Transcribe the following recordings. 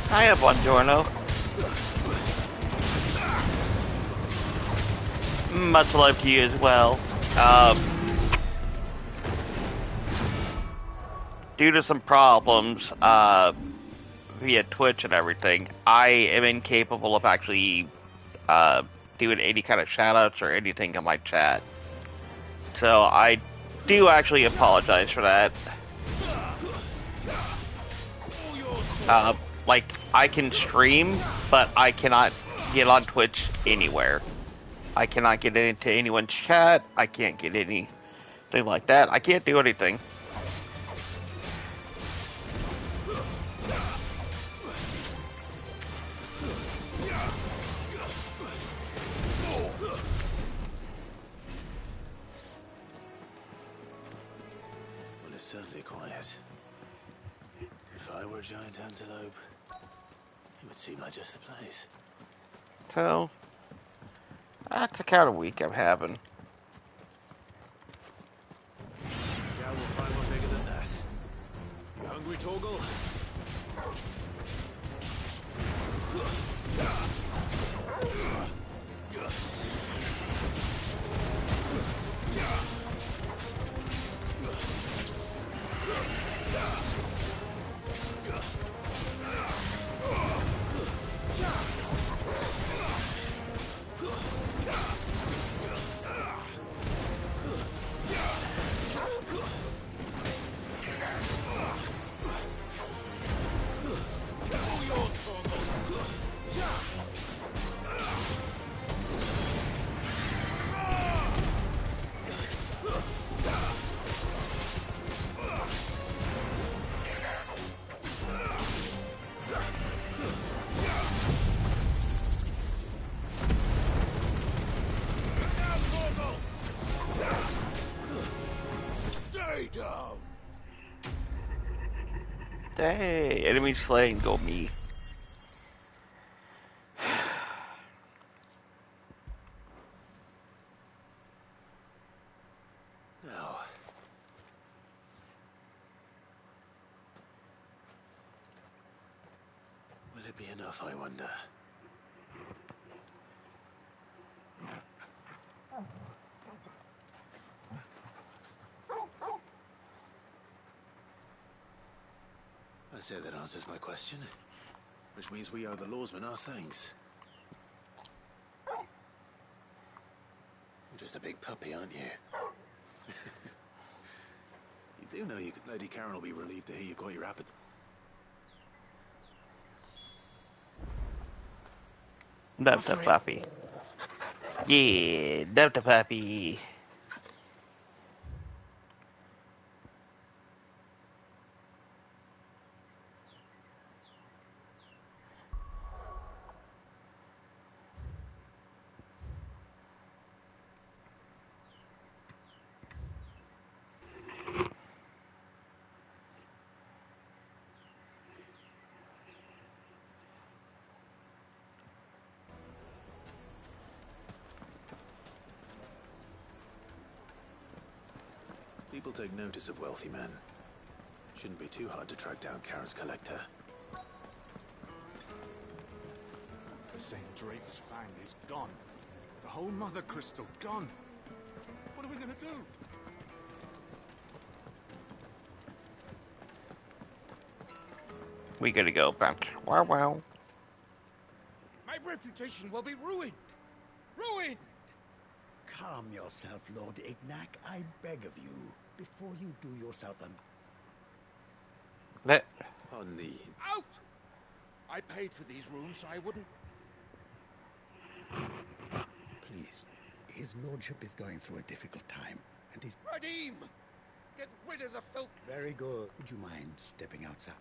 I have one, Giorno. Much love to you as well. Due to some problems, via Twitch and everything, I am incapable of actually, doing any kind of shoutouts or anything in my chat. So I do actually apologize for that. Like, I can stream, but I cannot get on Twitch anywhere. I cannot get into anyone's chat. I can't get anything like that. I can't do anything. Well, it's certainly quiet. If I were a giant antelope, it would seem like just the place. So, that's the kind of week I'm having. Yeah, we'll find one bigger than that. You hungry, Torgal? Hey, enemy slain, go me. No. Will it be enough, I wonder? I say that answers my question. Which means we owe the lawsman our thanks. You're just a big puppy, aren't you? You do know Lady Karen will be relieved to hear you've got your appetite. Love the puppy. Yeah, love the puppy. People take notice of wealthy men. Shouldn't be too hard to track down Karen's collector. The St. Drake's Fang is gone. The whole Mother Crystal gone. What are we gonna do? We gotta go back. Wow, wow. My reputation will be ruined. Ruined! Calm yourself, Lord Ignac, I beg of you, before you do yourself Let. On the... Out! I paid for these rooms so I wouldn't... Please, his lordship is going through a difficult time, and he's... Radim! Get rid of the filth! Very good. Would you mind stepping outside?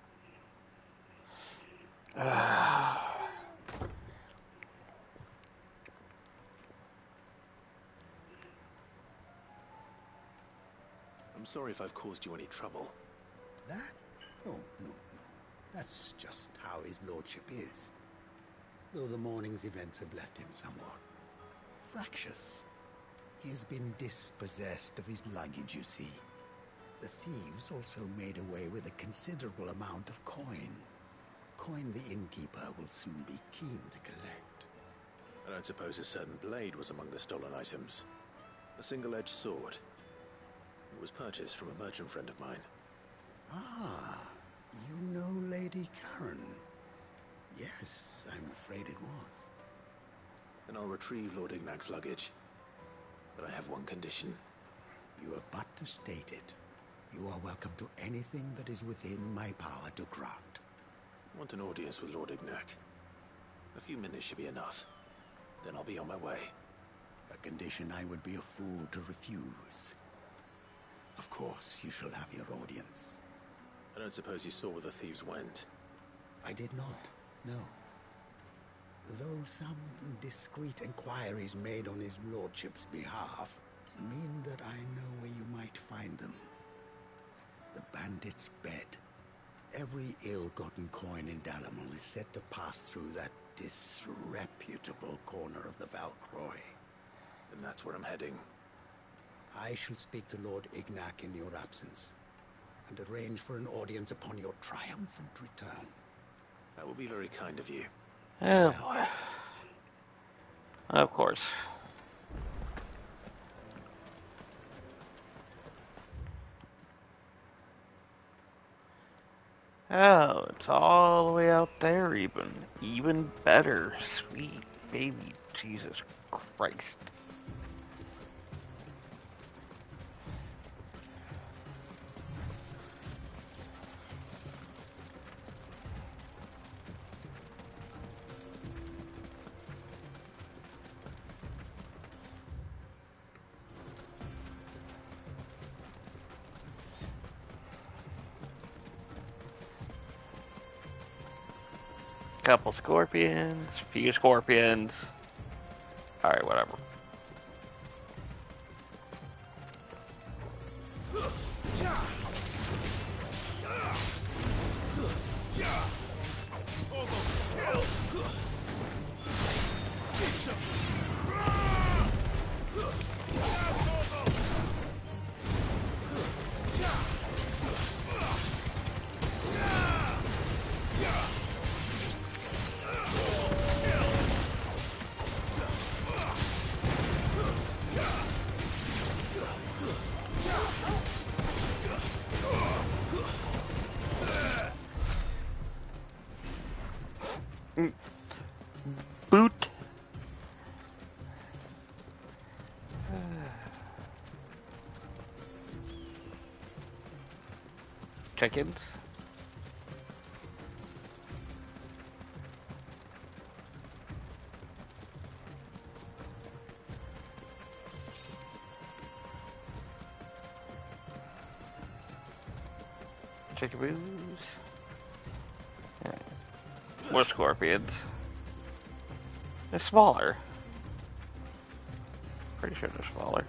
I'm sorry if I've caused you any trouble. That? Oh, no, no. That's just how his lordship is. Though the morning's events have left him somewhat fractious. He has been dispossessed of his luggage, you see. The thieves also made away with a considerable amount of coin. Coin the innkeeper will soon be keen to collect. I don't suppose a certain blade was among the stolen items. A single-edged sword. It was purchased from a merchant friend of mine. Ah, you know Lady Karen? Yes, I'm afraid it was. Then I'll retrieve Lord Ignac's luggage. But I have one condition. You have but to state it. You are welcome to anything that is within my power to grant. I want an audience with Lord Ignac. A few minutes should be enough. Then I'll be on my way. A condition I would be a fool to refuse. Of course, you shall have your audience. I don't suppose you saw where the thieves went. I did not, no. Though some discreet inquiries made on his lordship's behalf mean that I know where you might find them. The bandit's bed. Every ill-gotten coin in Dalimil is said to pass through that disreputable corner of the Valcroy. And that's where I'm heading. I shall speak to Lord Ignac in your absence, and arrange for an audience upon your triumphant return. That will be very kind of you. Oh boy. Of course. Oh, it's all the way out there even. Even better. Sweet baby Jesus Christ. Couple scorpions, few scorpions. Alright, whatever. Boot. Chickens. Chickaboos. More scorpions. They're smaller. Pretty sure they're smaller.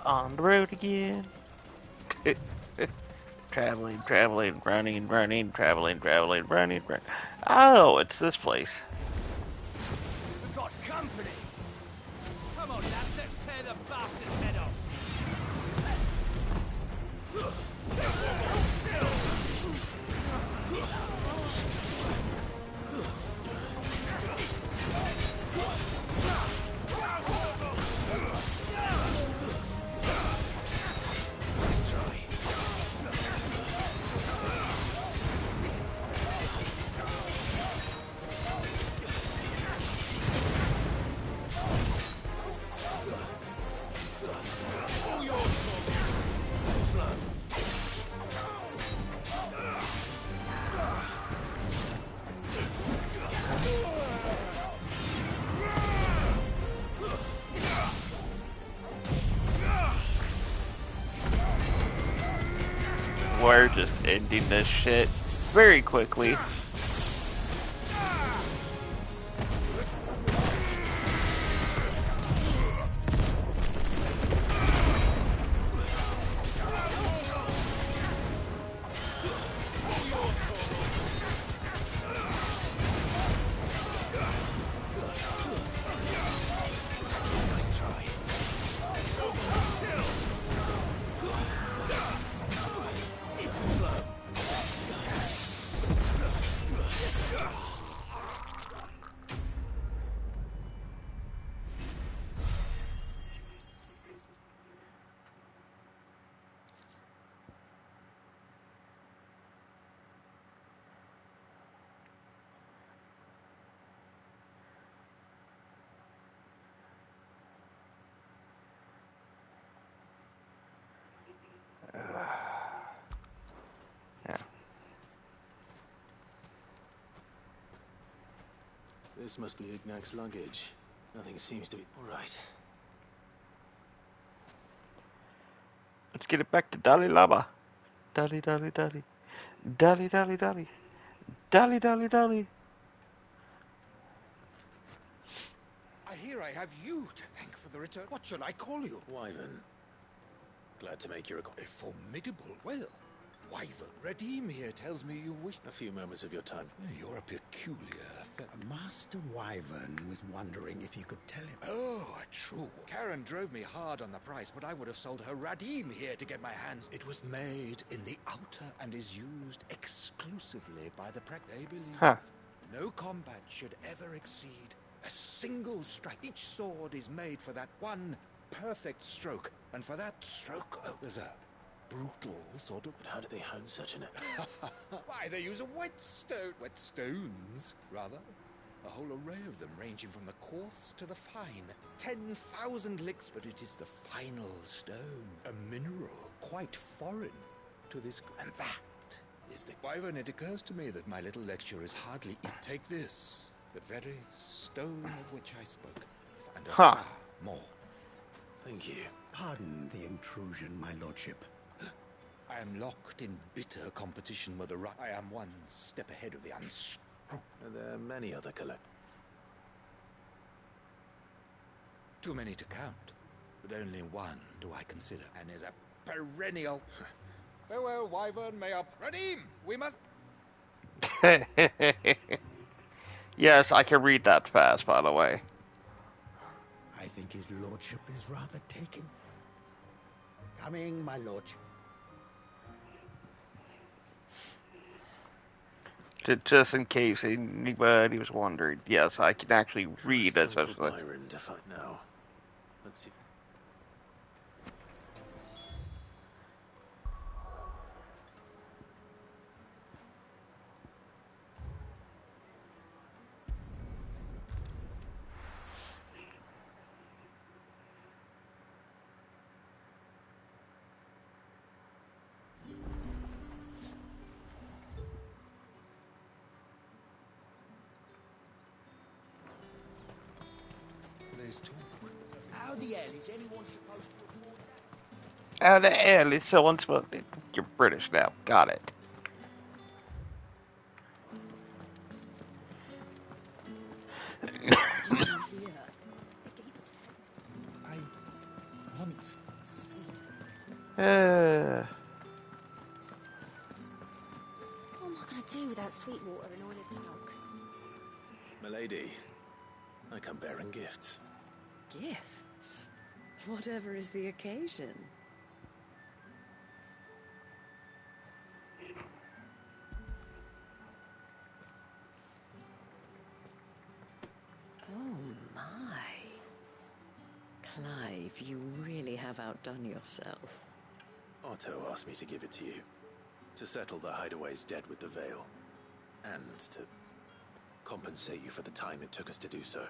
On the road again. traveling, running, traveling, running. Oh, it's this place. We've got company! Come on, lads, let's tear the bastard's head off! Let's try. We're just ending this shit very quickly. Yeah. This must be Ignac's luggage. Nothing seems to be all right. Let's get it back to Dalai Lama. Dalai. Dalai. I hear I have you to thank for the return. What shall I call you? Wyvern. Glad to make your acquaintance. A formidable. Well, Wyvern. Redeem here tells me you wish. A few moments of your time. You're a peculiar fellow. Master Wyvern was wondering if you could tell him. Oh, true. Karen drove me hard on the price, but I would have sold her Radim here to get my hands. It was made in the outer and is used exclusively by the They believe Huh. no combat should ever exceed a single strike. Each sword is made for that one perfect stroke, and for that stroke, oh, there's a brutal sort of. But how do they hone such an... Why, they use a whetstones, rather. A whole array of them, ranging from the coarse to the fine. 10,000 licks, but it is the final stone, a mineral quite foreign to this. And that is the Wyvern. It occurs to me that my little lecture is hardly. Take this, the very stone of which I spoke, and a far more. Thank you. Pardon the intrusion, my lordship. I am locked in bitter competition with the right. I am one step ahead of the unscrupulous. Are there many other collect? Too many to count, but only one do I consider, and is a perennial. Farewell, Wyvern, may our Radim, we must. Yes, I can read that fast, by the way. I think his lordship is rather taken. Coming, my lordship. Just in case anybody was wondering, yes, I can actually read, Still especially. for Byron to find now. Let's see. There's talk. How the hell is anyone supposed to avoid that? How the hell is someone supposed to... You're British now. Got it. I want to see. sweet water and olive talc. Milady, I come bearing gifts. Gifts? Whatever is the occasion. Oh my. Clive, you really have outdone yourself. Otto asked me to give it to you. To settle the Hideaway's debt with the Veil. And to compensate you for the time it took us to do so.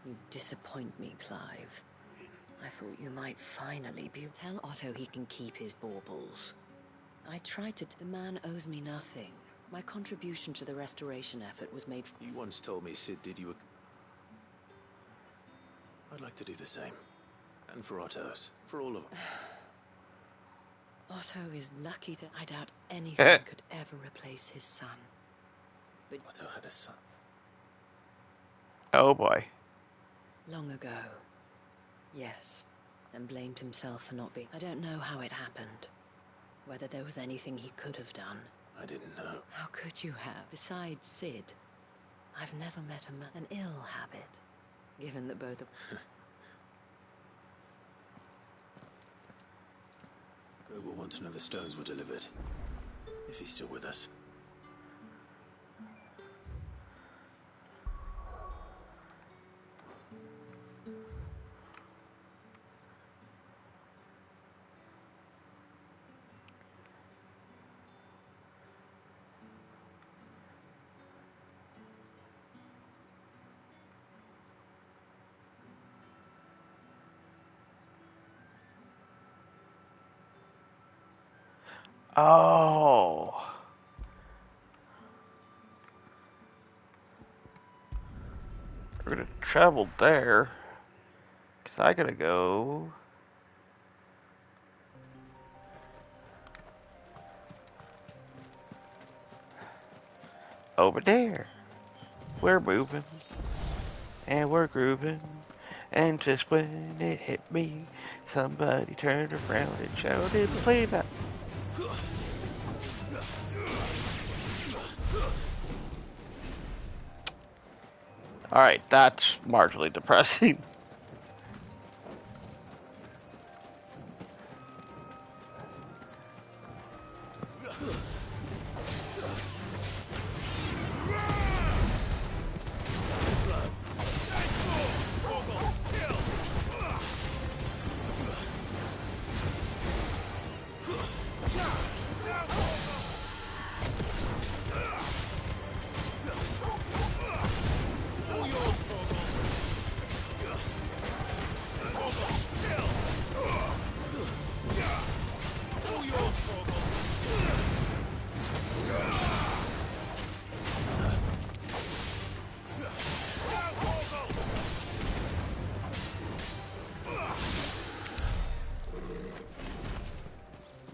You disappoint me, Clive. I thought you might finally be... Tell Otto he can keep his baubles. I tried to... The man owes me nothing. My contribution to the restoration effort was made... You once told me Cid did you a... I'd like to do the same. And for Otto's. For all of them. Otto is lucky to... I doubt anything could ever replace his son. But Otto had a son. Oh boy. long ago. Yes. And blamed himself for not being... I don't know how it happened. Whether there was anything he could have done. I didn't know. How could you have? Besides Cid, I've never met a man... An ill habit. Given that both of... Greg will want to know the stones were delivered. If he's still with us. Oh. We're gonna travel there. Cause I gotta go. Over there. We're moving. And we're grooving. And just when it hit me, somebody turned around and shouted, play that. Alright, that's marginally depressing.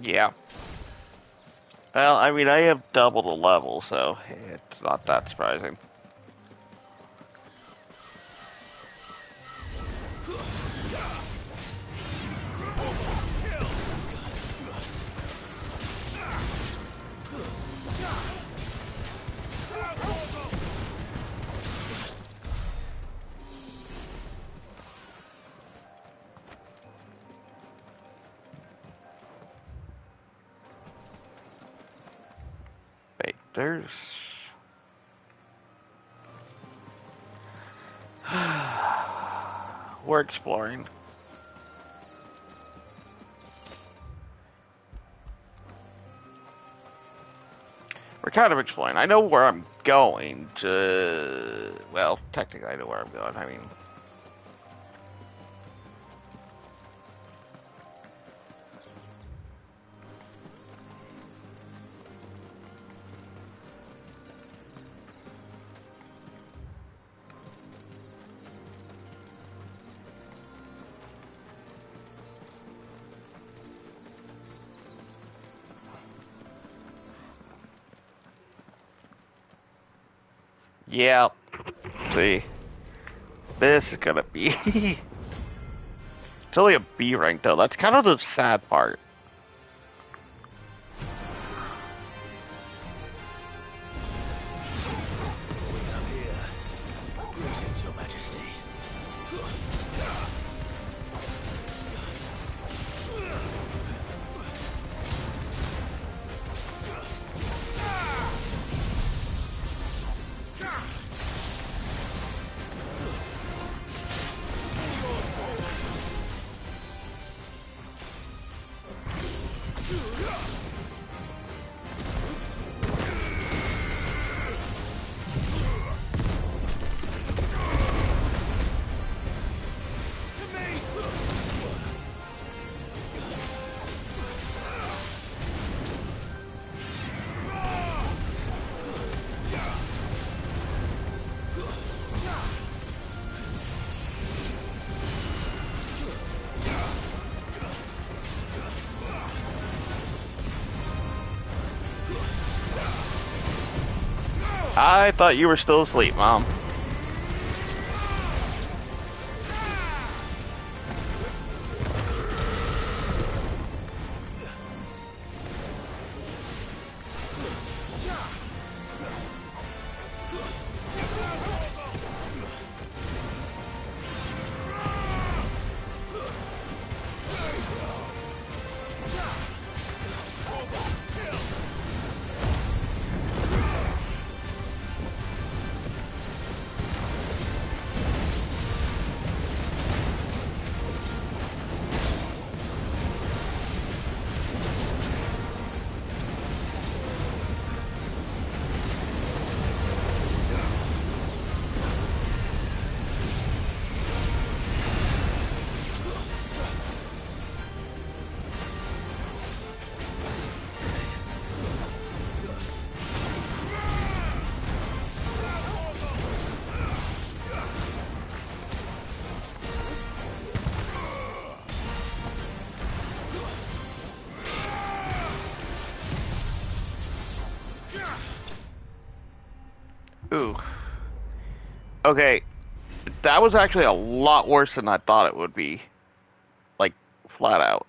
Yeah. Well, I mean, I have double the level, so it's not that surprising. Wait, there's... We're exploring. We're kind of exploring. I know where I'm going to... Well, technically I know where I'm going. I mean... Yeah. See. This is gonna be... It's only a B rank though. That's kind of the sad part. I thought you were still asleep, Mom. Ooh. Okay. That was actually a lot worse than I thought it would be. Like, flat out.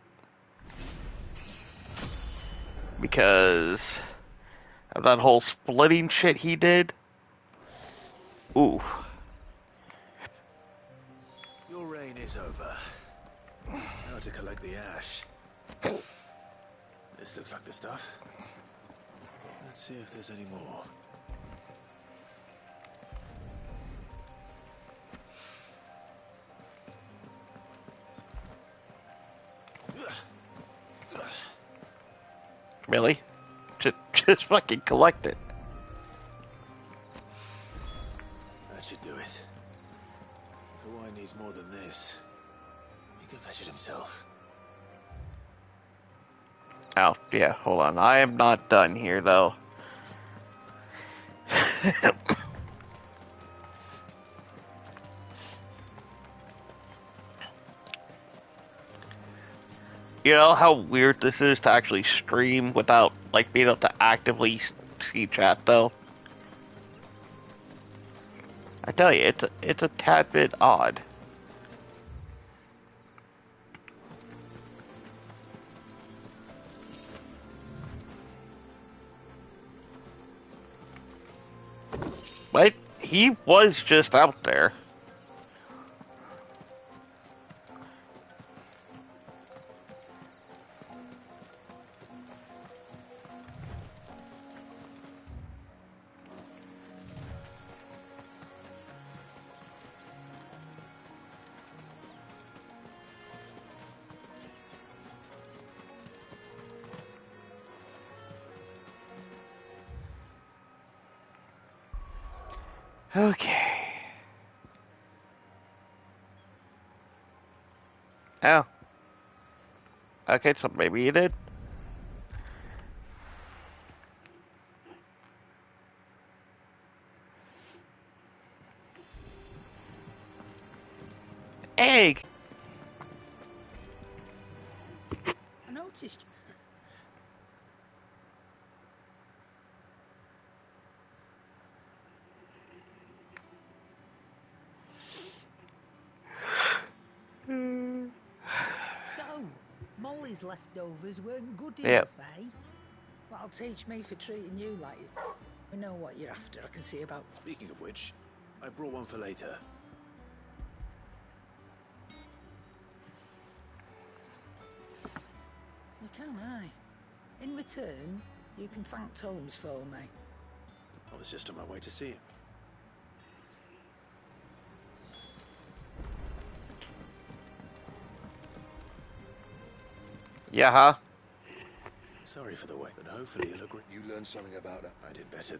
Because of that whole splitting shit he did. Ooh. Your reign is over. Now to collect the ash. This looks like the stuff. Let's see if there's any more. Really? Just fucking collect it. That should do it. If Owain needs more than this, he can fetch it himself. Oh, yeah, hold on. I am not done here, though. You know how weird this is to actually stream without, like, being able to actively see chat, though? I tell you, it's a tad bit odd. But he was just out there. Okay. Oh. Okay, so maybe you did. Egg! I noticed. So, Molly's leftovers weren't good enough, eh? That'll teach me for treating you like you. I know what you're after. I can see about. Speaking of which, I brought one for later. You can, aye. In return, you can thank Tomes for me. I was just on my way to see him. Yeah, huh? Sorry for the wait, but hopefully you'll agree. You learned something about her. I did better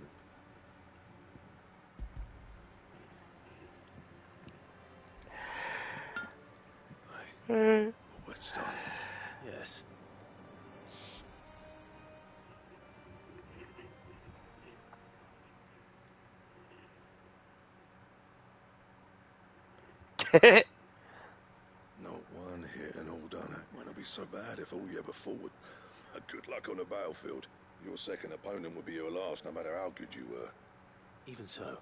than... Whetstone. Yes. Not one hit and all done it. Might not be so bad if all you ever forward. Good luck on the battlefield. Your second opponent will be your last, no matter how good you were. Even so.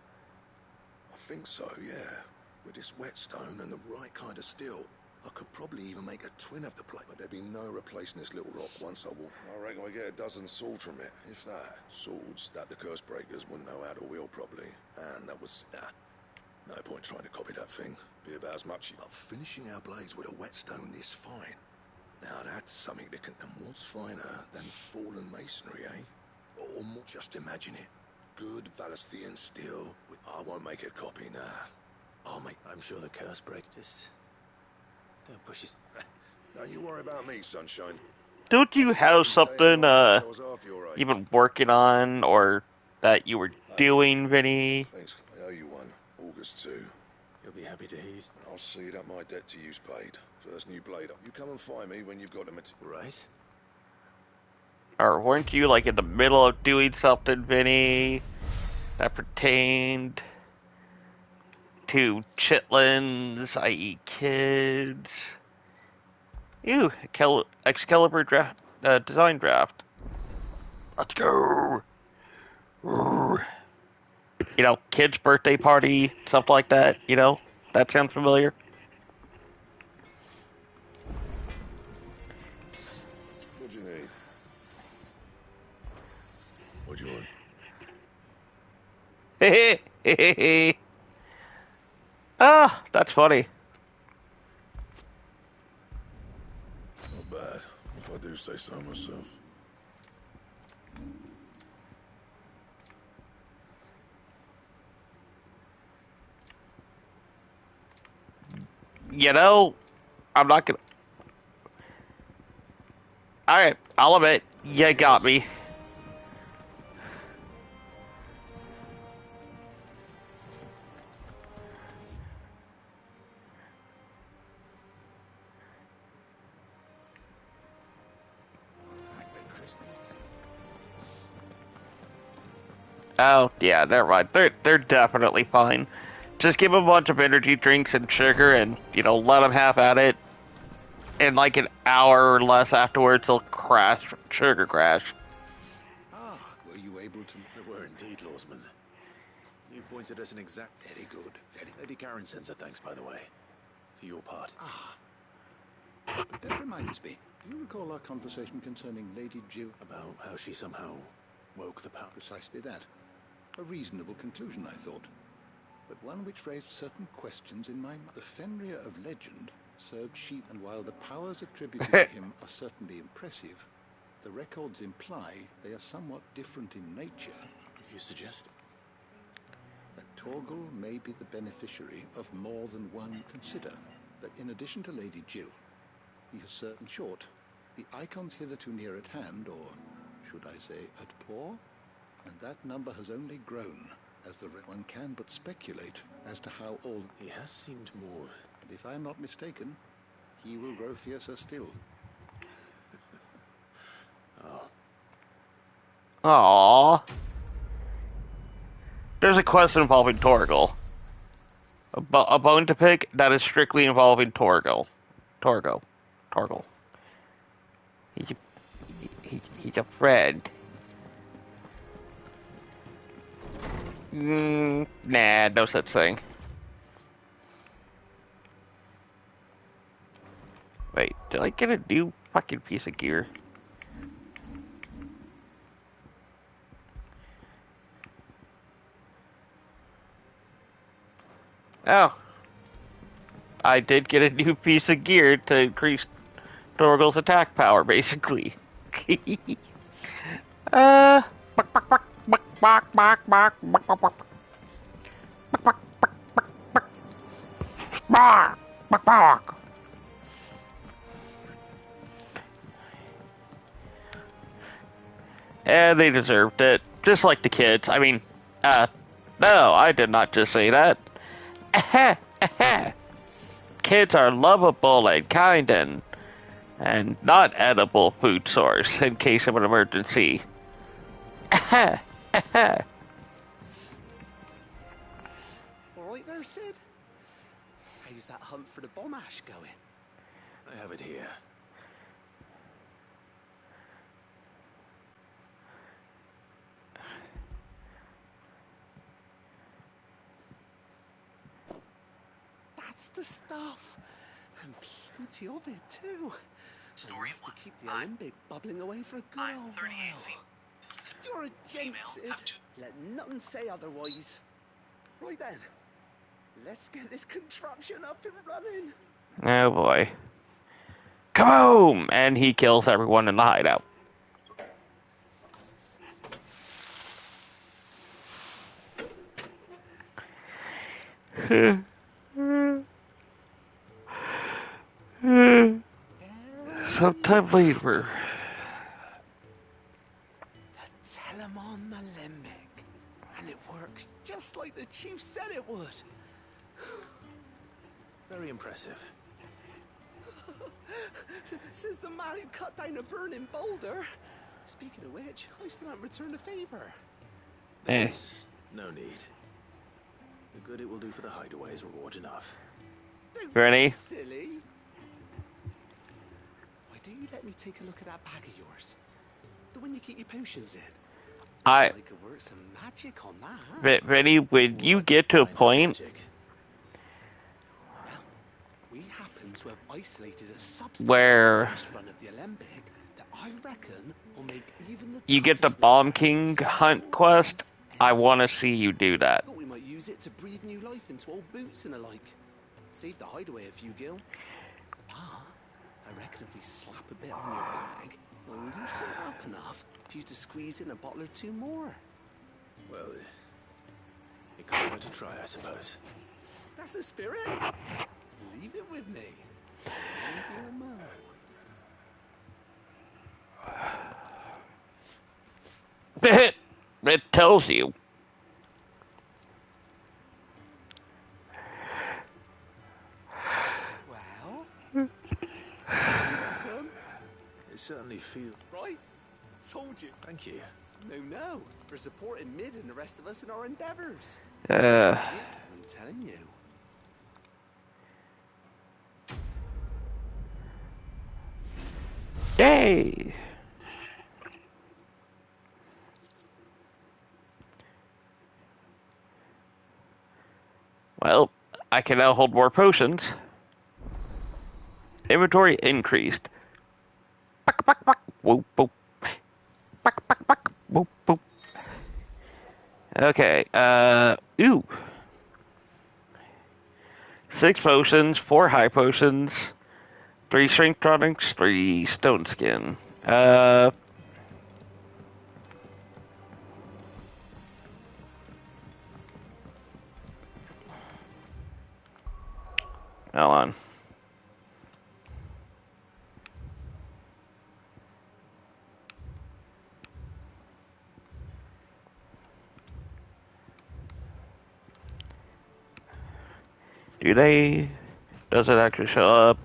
I think so, yeah. With this whetstone and the right kind of steel, I could probably even make a twin of the plate, but there'd be no replacing this little rock once I walk. I reckon we get a dozen swords from it, if that. Swords that the curse breakers wouldn't know how to wield properly, and that was, no point trying to copy that thing. Be about as much, but finishing our blades with a whetstone this fine. Now that's something that can, and what's finer than fallen masonry, eh? Or more, just imagine it. Good Valesthian steel. I won't make a copy now. I'll make. I'm sure the curse break. Just don't push it. Don't you worry about me, sunshine. Don't you have something you've been working on or that you were doing, Vinny? Thanks. I owe you one. August 2. You'll be happy to hear. I'll see that my debt to you's paid. First new blade up. You come and find me when you've got the material. Right? Or weren't you like in the middle of doing something, Vinny, that pertained to chitlins, i.e. kids? Ew, Excalibur draft, design draft. Let's go. You know, kids' birthday party, stuff like that, you know? That sounds familiar? What do you need? What do you want? Hehehehe. Ah, that's funny. Not bad, if I do say so myself. You know, I'm not gonna... Alright, I'll admit, you got me. Oh, yeah, they're right. They're definitely fine. Just give them a bunch of energy drinks and sugar and, you know, let them have at it. In like an hour or less afterwards, they'll crash, sugar crash. Ah, were you able to... We were indeed, Lawsman. You pointed us in exact... Very good, very... Lady Karen sends her thanks, by the way. For your part. Ah. But that reminds me. Do you recall our conversation concerning Lady Jill? About how she somehow woke the power. Precisely that. A reasonable conclusion, I thought. But one which raised certain questions in my mind. The Fenrir of legend served sheep, and while the powers attributed to him are certainly impressive, the records imply they are somewhat different in nature. You suggest? That Torgal may be the beneficiary of more than one. Consider that in addition to Lady Jill, he has certain short, the icons hitherto near at hand, or should I say at paw, and that number has only grown as one can but speculate as to how all... He has seemed more... And if I am not mistaken, he will grow fiercer still. Aww. There's a quest involving Torgal. A bone to pick that is strictly involving Torgal. Torgal. He's a friend. Nah, no such thing. Wait, did I get a new fucking piece of gear? Oh. I did get a new piece of gear to increase Torgal's attack power, basically. And they deserved it. Just like the kids. I mean, no, I did not just say that. Kids are lovable and kind and not edible food source in case of an emergency. All right there, Sid. How's that hunt for the bomb ash going? I have it here. That's the stuff. And plenty of it, too. Story Enough to 1. keep the Alembic bubbling away for a good I'm old 38 while. feet. You're a gent, Female, Sid. have to- Let nothing say otherwise. Right then. Let's get this contraption up and running. Oh boy. Kaboom! And he kills everyone in the hideout. Sometime later. The Telemon Alembic. And it works just like the chief said it would. Very impressive. Says the man who cut down a burning boulder. Speaking of which, I still haven't returned the favor. There's no need. The good it will do for the hideaway is reward enough. Don't Ready? be silly. Why don't you let me take a look at that bag of yours? The one you keep your potions in. I could work some magic on that. Ready? When you get to a point, Well, we happen to have isolated a substance Where in the test run of the Alembic that I reckon will make even the you get the toughest Bomb level King simple hunt as quest, I anything. want to see you do that. Thought we might use it to breathe new life into old boots and the like. Save the hideaway a few gil. Ah, I reckon if we slap a bit on your bag, it'll loosen it up enough for you to squeeze in a bottle or two more. Well, it could hurt to try, I suppose. That's the spirit. Leave it with me. Maybe a mo. It tells you. Well, what do you reckon? It certainly feels... Right? Told you. Thank you. No, for supporting Mid and the rest of us in our endeavors. Uh, Yeah, I'm telling you. Yay! Well, I can now hold more potions. Inventory increased. Buck, buck, buck. Whoop, whoop. Buck, buck, buck. Whoop, whoop. Okay, ooh. 6 potions, 4 high potions, 3 strength tonics, 3 stone skin. Hold on. Do they? Does it actually show up?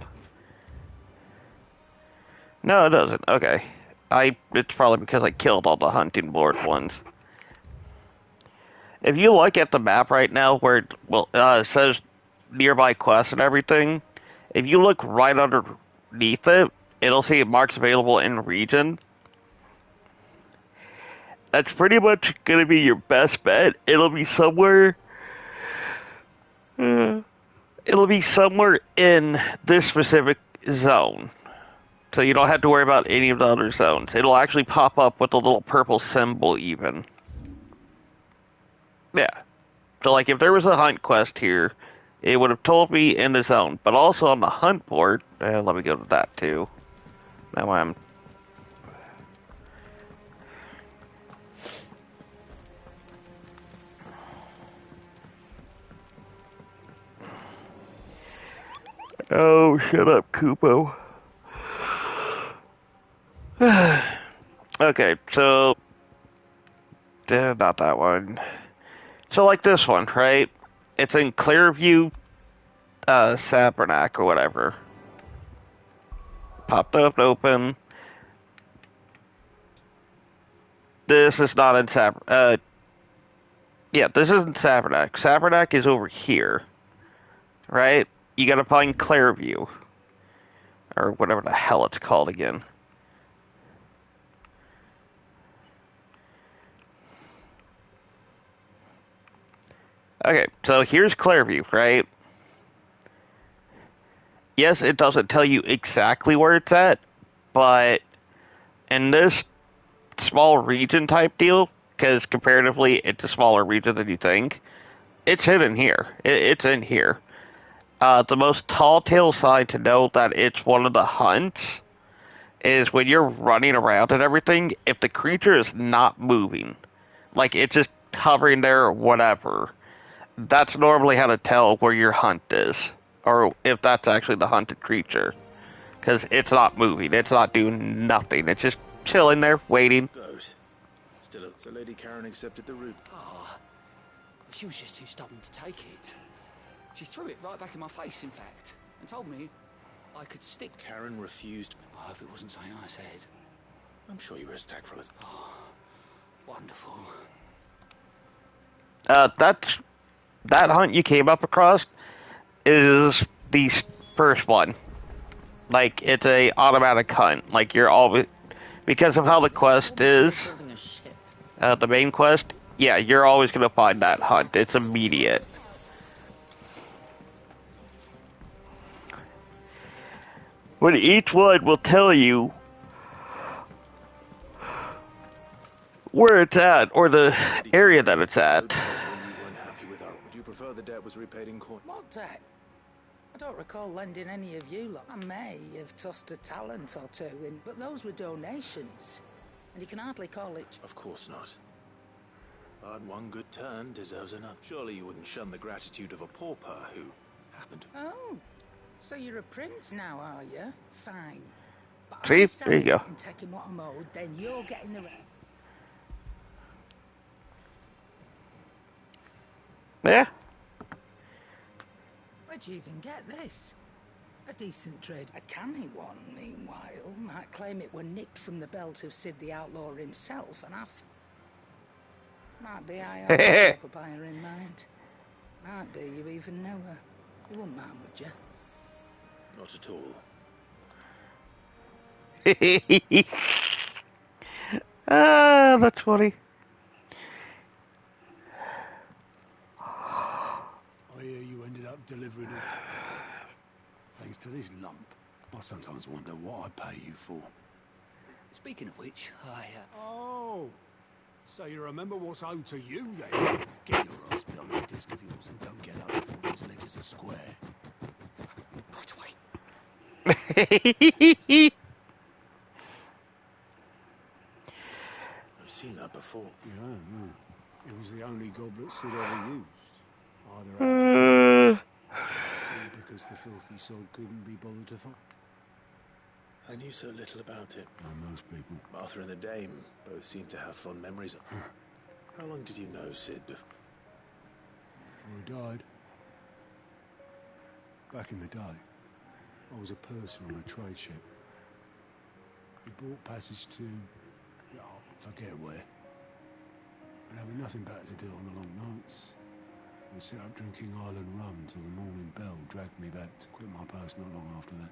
No, it doesn't. Okay. It's probably because I killed all the hunting board ones. If you look at the map right now where it says nearby quests and everything, if you look right underneath it, it'll say marks available in region. That's pretty much going to be your best bet. It'll be somewhere in this specific zone. So you don't have to worry about any of the other zones. It'll actually pop up with a little purple symbol even. Yeah. So like if there was a hunt quest here, it would have told me in the zone. But also on the hunt board, let me go to that too. Now I'm... Oh, shut up, Kupo. Okay, so... not that one. So like this one, right? It's in Clearview, Sabernac or whatever. Popped up, open. This is not in yeah, this isn't Sabernac. Sabernac is over here. Right? You gotta find Clearview. Or whatever the hell it's called again. Okay, so here's Clearview, right? yes, it doesn't tell you exactly where it's at, but in this small region type deal, because comparatively it's a smaller region than you think, it's hidden here. It's in here. The most tall tale sign to know that it's one of the hunts is when you're running around and everything, if the creature is not moving, like it's just hovering there or whatever, that's normally how to tell where your hunt is, or if that's actually the hunted creature. Because it's not moving, it's not doing nothing, it's just chilling there, waiting. Good. Still, so Lady Karen accepted the route. Ah, she was just too stubborn to take it. She threw it right back in my face, in fact, and told me I could stick. Karen refused. I hope it wasn't something I said. I'm sure you were as tactful as... Wonderful. That hunt you came up across is the first one. Like, it's a automatic hunt. Like, you're always... Because of how the quest is, the main quest, yeah, you're always going to find that hunt. It's immediate. But each one will tell you where it's at, or the area that it's at. Would you prefer the debt was repaid in coin? What debt? I don't recall lending any of you lot. I may have tossed a talent or two in, but those were donations. And you can hardly call it... Of course not. But one good turn deserves another. Surely you wouldn't shun the gratitude of a pauper who happened to... Oh, so you're a prince now, are you? Fine. But See? I'm There you go. and taking what I'm owed, then you're getting the rest. Yeah. Where'd you even get this? A decent trade. A canny one, meanwhile, might claim it were nicked from the belt of Sid the Outlaw himself and ask. Might be I have a buyer in mind. Might be you even know her. You wouldn't mind, would you? Not at all. Ah, that's funny. I hear you ended up delivering it. Thanks to this lump. I sometimes wonder what I pay you for. Speaking of which, Oh, so you remember what's owed to you then? Get your eyes behind that disc of yours and don't get up before those ledgers are square. right away. I've seen that before. Yeah. It was the only goblet Sid ever used. Either or because the filthy sod couldn't be bothered to find. I knew so little about it. Like most people. Martha and the Dame both seem to have fond memories of... How long did you know Sid before he died? Back in the day, I was a purser on a trade ship. He bought passage to... forget where. And having nothing better to do on the long nights, we sit up drinking Island rum till the morning bell dragged me back to quit my post not long after that.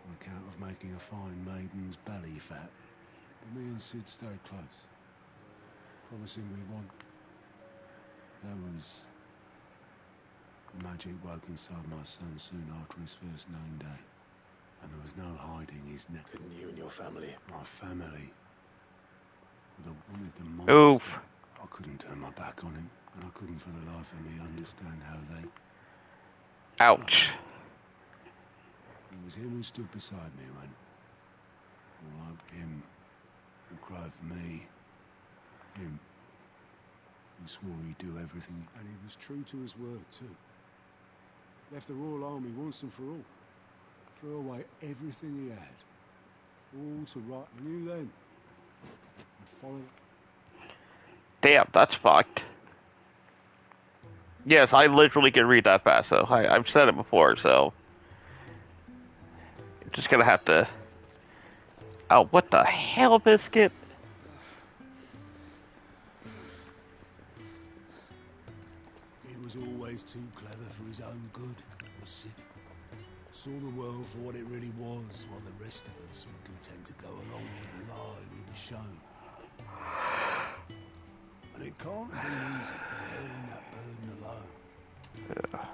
On account of making a fine maiden's belly fat. But me and Sid stayed close, promising we won. That was... The magic woke inside my son soon after his first name day. And there was no hiding his neck. couldn't you and your family? My family. With the monster. Oof. I couldn't turn my back on him, and I couldn't for the life of me understand how they... Ouch. It was him who stood beside me when... Well, him who cried for me. Him who swore he'd do everything. And he was true to his word, too. Left the Royal Army once and for all. Threw away everything he had. All to right. I knew then. I'd follow. Damn, that's fucked. Yes, I literally can read that fast, though. I've said it before, so... You're just gonna have to... Oh, what the hell, Biscuit? He was always too clever for his own good, was Sid. Saw the world for what it really was, while the rest of us were content to go along with the lie we were shown. And it can't have been easy, bearing that burden alone. Yeah.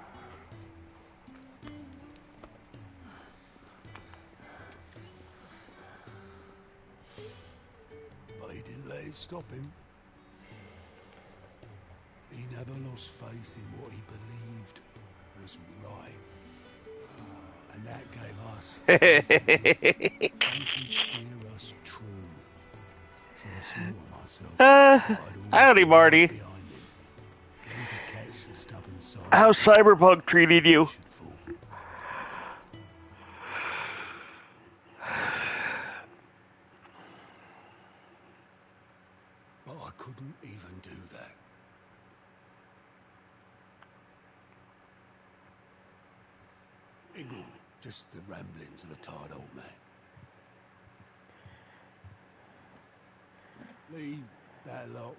it stop him. He never lost faith in what he believed was right. And that gave us faith would steer us true. So I swore to myself I'd howdy, always be Marty. right behind him, ready to catch the stubborn side. How's Cyberpunk treating you? Should fall. But I couldn't even do that. Ignore me. Just the ramblings of a tired old man. Leave that lot.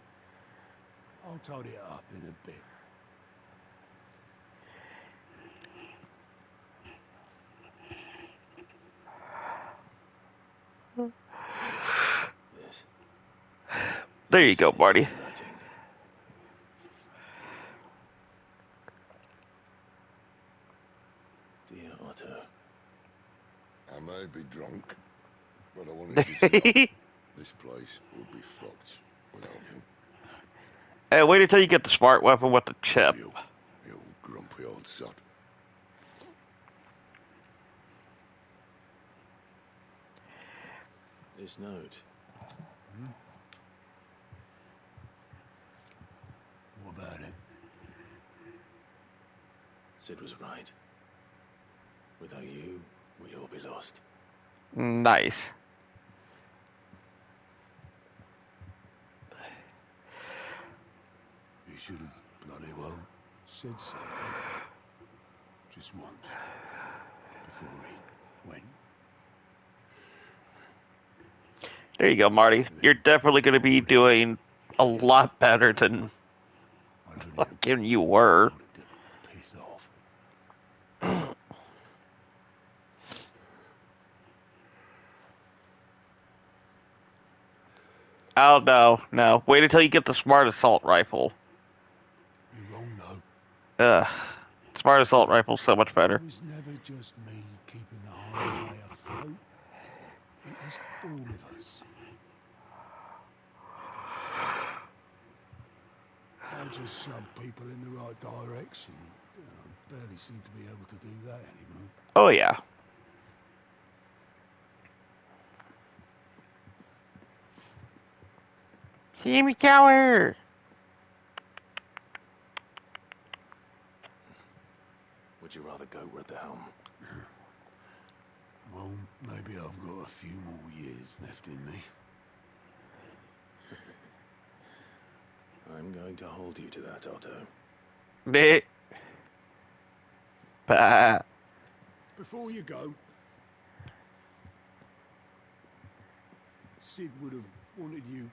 I'll tidy it up in a bit. Yes. There you go, Marty. Writing. Dear Otto, I may be drunk, but I wanted you to know this place would be fucked without you. Hey, wait until you get the smart weapon with the chip. You grumpy old sod. this note. What about it? Sid was right. Without you, we'd all be lost. Nice. You should have bloody well said so then. Just once. Before he went. There you go, Marty. You're definitely going to be doing a lot better than I don't even fucking you were. wanted to piss off. Oh, no. Wait until you get the smart assault rifle. You're wrong though. Smart assault rifle's so much better. It was never just me keeping the hideaway afloat. It was all of us. I just shoved people in the right direction. I barely seem to be able to do that anymore. Oh, yeah. Jimmy Tower! Would you rather go with the helm? Well, maybe I've got a few more years left in me. I'm going to hold you to that, Otto. Meh. Bah. Before you go, Sid would have wanted you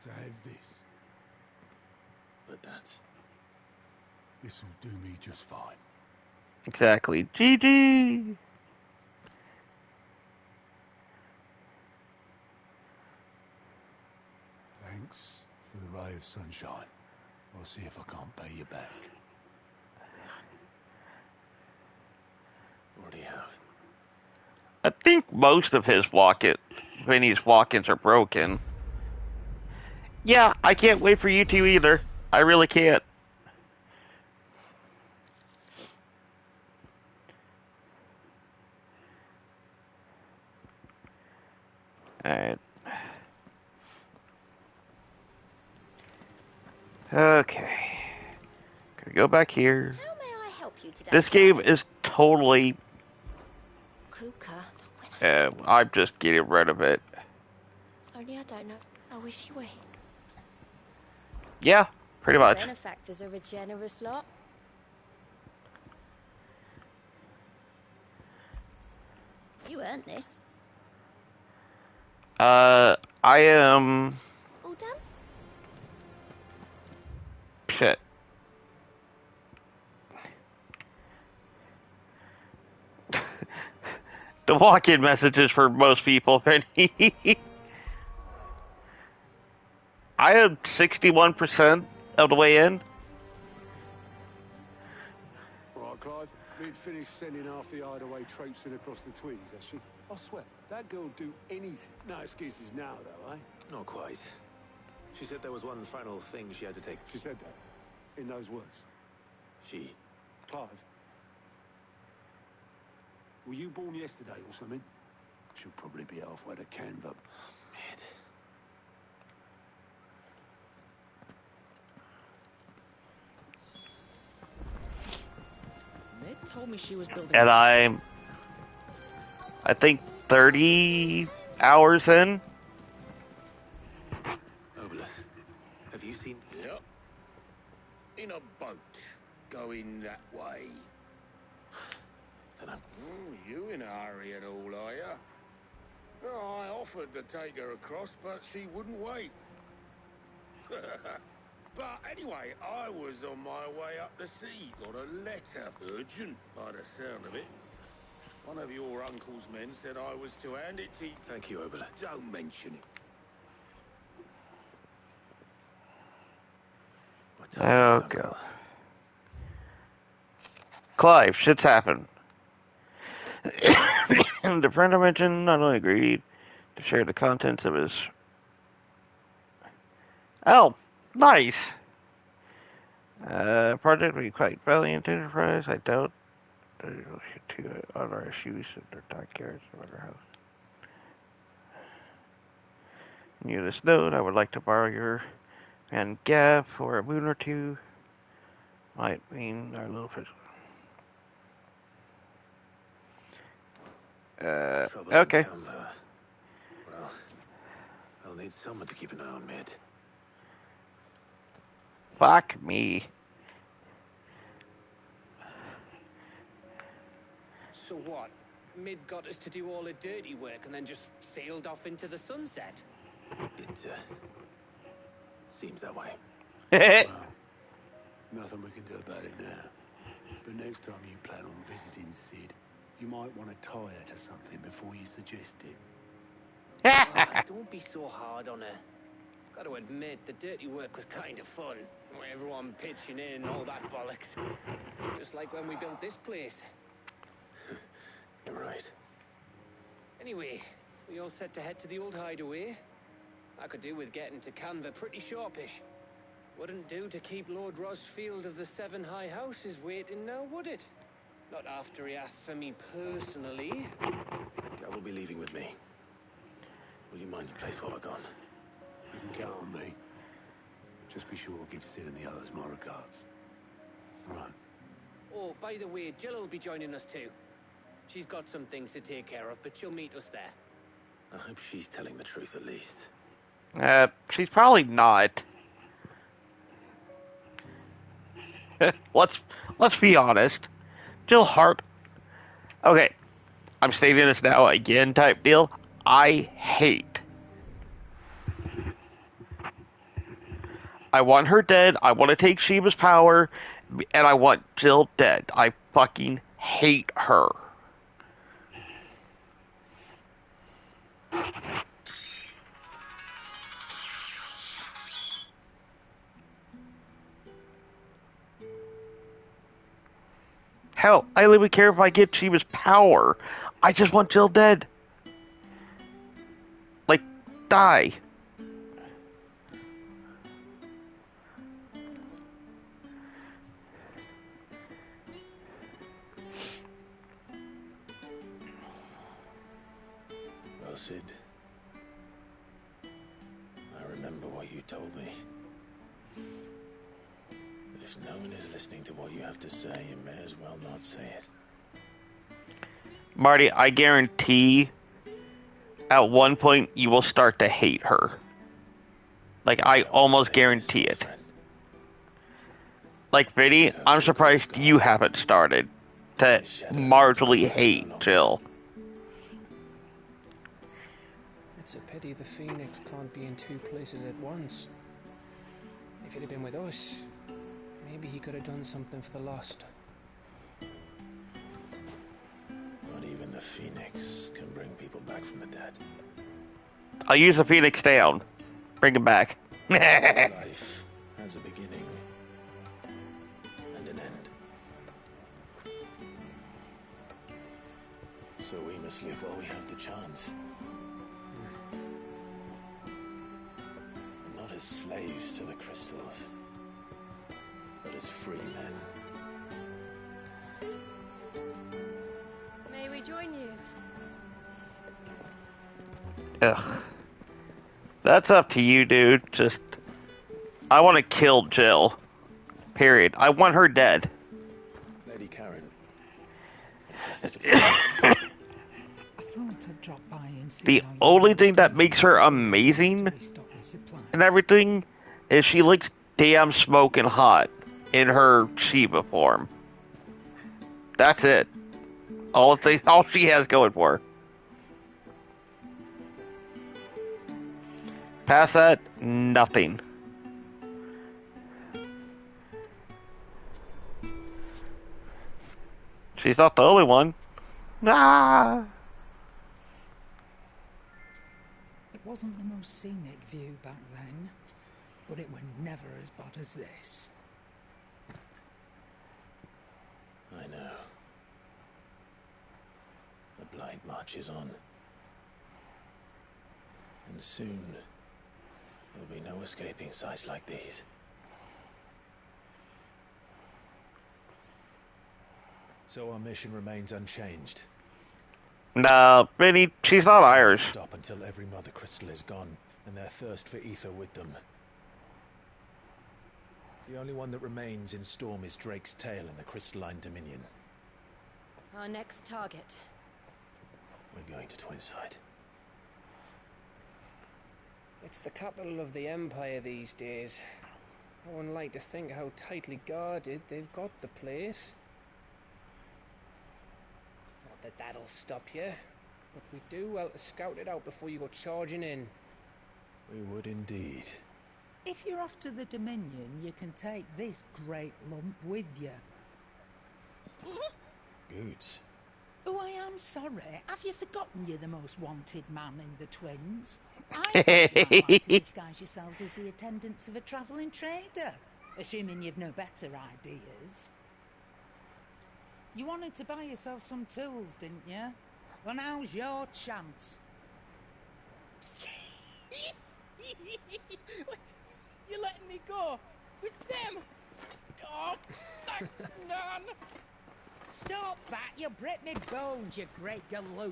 to have this. But that's... This'll do me just fine. Exactly. GG! Thanks for the ray of sunshine. I'll see if I can't pay you back. What do you have? I think most of his Vinny's walk-ins are broken. Yeah, I can't wait for you two either. I really can't. Alright. Okay. Gonna go back here. How may I help you today? This game is totally... Kuka, I'm just getting rid of it. only I don't know. I wish you were. Yeah, pretty much. Benefactors are a generous lot. You earned this. I am... All done? Shit. The walk-in messages for most people, Vinny. I am 61% of the way in. Right, Clive. We'd finished sending half the hideaway traipsing across the twins, has she? I swear, that girl'd do anything. No excuses now, though, eh? Not quite. She said there was one final thing she had to take. She said that. In those words. She... Clive. Were you born yesterday or something? She'll probably be halfway to Canva. Mid. Mid told me she was building. And I think 30 hours in. Obolus, have you seen... Yep. In a boat, going that way. Then I'm... You in a hurry and all, are ya? Oh, I offered to take her across, but she wouldn't wait. But anyway, I was on my way up the sea. Got a letter. Urgent, by the sound of it. One of your uncle's men said I was to hand it to you. Thank you, Obolus. Don't mention it. What time Oh, is it, Uncle? God. Clive, shit's happened. The friend I mentioned not only agreed to share the contents of his... Oh, nice! Project will be quite valiant enterprise. I doubt there will be two other issues at their dockyards no matter how. Near this note, I would like to borrow your man Gav for a moon or two. Might mean our little fish. Trouble in Okay. Canva. Well, I'll need someone to keep an eye on Mid. Fuck me. So what? Mid got us to do all the dirty work and then just sailed off into the sunset? It, seems that way. Well, nothing we can do about it now. But next time you plan on visiting Sid, you might want to tie her to something before you suggest it. Oh, don't be so hard on her. Got to admit, the dirty work was kind of fun. Everyone pitching in and all that bollocks. Just like when we built this place. You're right. Anyway, we all set to head to the old hideaway. I could do with getting to Canva pretty sharpish. Wouldn't do to keep Lord Rosfield of the Seven High Houses waiting now, would it? Not after he asked for me personally. Gav will be leaving with me. Will you mind the place while we're gone? You can count on me. Just be sure to give Sid and the others my regards. Right. Oh, by the way, Jill will be joining us too. She's got some things to take care of, but she'll meet us there. I hope she's telling the truth at least. She's probably not. Let's be honest. Jill Hart. Okay, I'm stating this now again type deal. I hate. I want her dead. I want to take Sheba's power, and I want Jill dead. I fucking hate her. Hell, I don't even care if I get Sheba's power. I just want Jill dead. Like, die. Well, Sid, I remember what you told me. But if no one is listening to what you have to say, you may as well not say it. Marty, I guarantee at one point you will start to hate her. Like, I almost guarantee it. Like, Vinny, I'm surprised you haven't started to marginally hate Jill. It's a pity the Phoenix can't be in two places at once. If he'd have been with us, maybe he could have done something for the lost. Not even the Phoenix can bring people back from the dead. I'll use the Phoenix down. Bring him back. Life has a beginning and an end. So we must live while we have the chance. And not as slaves. to the crystals, but as free men. May we join you? Ugh. That's up to you, dude. Just, I want to kill Jill. Period. I want her dead. Lady Karen. I thought I'd drop by and see The how you only were thing that doing makes her before amazing we stock my supplies. and everything is she looks damn smoking hot in her Shiva form. That's it. All she has going for her. Past that, nothing. She's not the only one. Ah. It wasn't the most scenic view back then, but it were never as bad as this. I know. The blind marches on. And soon, there'll be no escaping sights like these. So our mission remains unchanged. No, Minnie, she's not Irish. Stop until every mother crystal is gone, and their thirst for ether with them. The only one that remains in Storm is Drake's tail in the Crystalline Dominion. Our next target. We're going to Twinside. It's the capital of the Empire these days. I wouldn't like to think how tightly guarded they've got the place. Not that that'll stop you, but we do well to scout it out before you go charging in. We would indeed. If you're off to the Dominion, you can take this great lump with you. Goods. Oh, I am sorry. Have you forgotten you're the most wanted man in the Twins? I thought you might like to disguise yourselves as the attendants of a travelling trader, assuming you've no better ideas. You wanted to buy yourself some tools, didn't you? Well, now's your chance. You're letting me go with them? Oh, thanks, Nan. Stop that! You'll break me bones, you great galoot.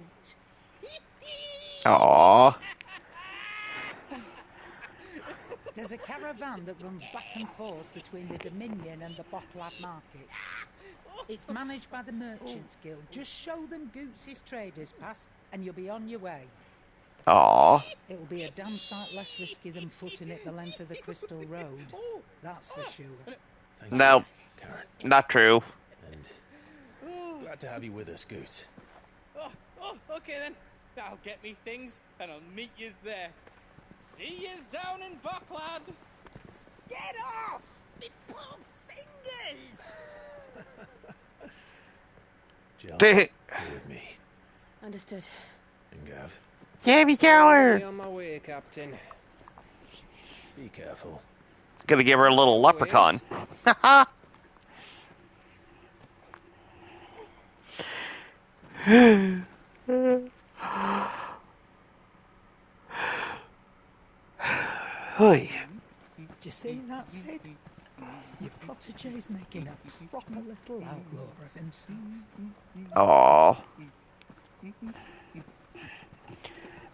Aww. There's a caravan that runs back and forth between the Dominion and the Bocklad markets. It's managed by the Merchants Guild. Just show them Goots' traders pass and you'll be on your way. Aww. It'll be a damn sight less risky than footing it the length of the Crystal Road. That's for sure. No, not true. And glad to have you with us, Goots. Oh, okay then. I'll get me things and I'll meet yous there. See yous down in Bocklad. Get off! Me poor fingers! Jill, you're with me. Understood. And Gav, Jamie Tower. Already on my way, Captain. be careful. Gonna give her a little leprechaun. Haha. Hey. Do you see that, Sid? Your protege's making a proper little outlaw of himself. Aww.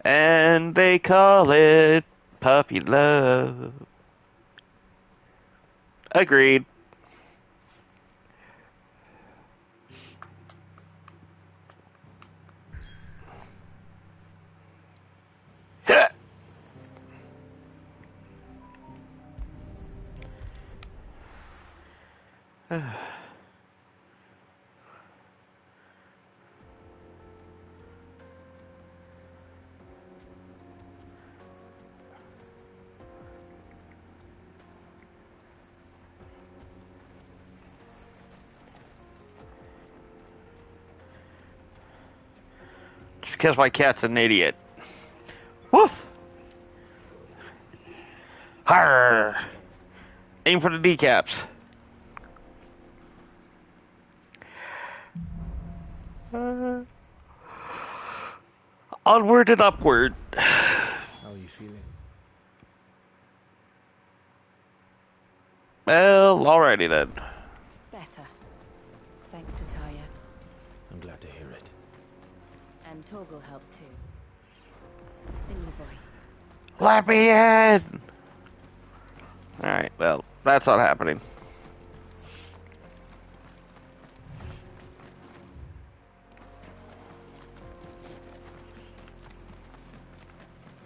And they call it puppy love. Agreed. Just because my cat's an idiot. Woof! Harr! Aim for the kneecaps. Onward and upward. How are you feeling? Well, alrighty then. Better. Thanks to Taya. I'm glad to hear it. And Torgal helped too. Thingy boy. Let me in! Alright, well, that's not happening.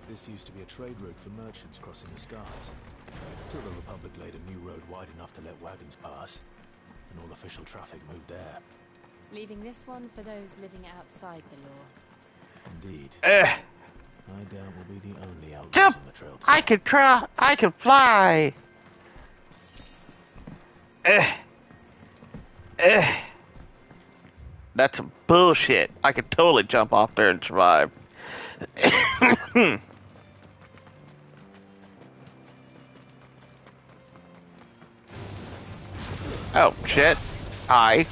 This used to be a trade route for merchants crossing the Scars. Till the Republic laid a new road wide enough to let wagons pass, and all official traffic moved there. Leaving this one for those living outside the law. Indeed. Eh. I doubt we'll be the only outlaws Jump! on the trail. I can fly! That's some bullshit. I could totally jump off there and survive. Oh, shit. Hi.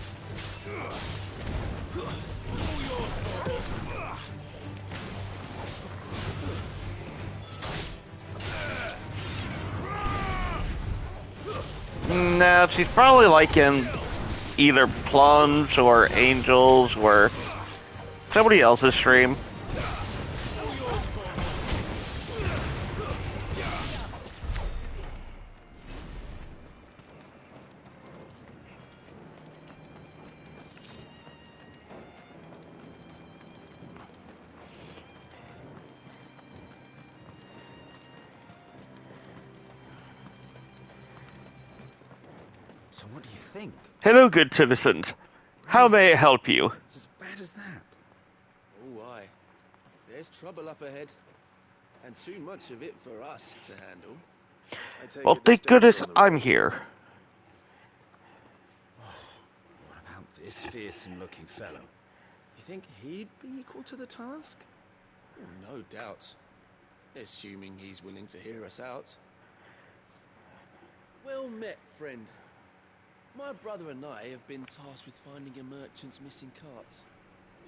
No, she's probably like in either Plunge or Angels or somebody else's stream. So what do you think? Hello, good citizens. How may I help you? It's as bad as that. Oh, aye. There's trouble up ahead. And too much of it for us to handle. Well, thank goodness I'm here. What about this fearsome-looking fellow? You think he'd be equal to the task? Oh, no doubt. Assuming he's willing to hear us out. Well met, friend. My brother and I have been tasked with finding a merchant's missing cart.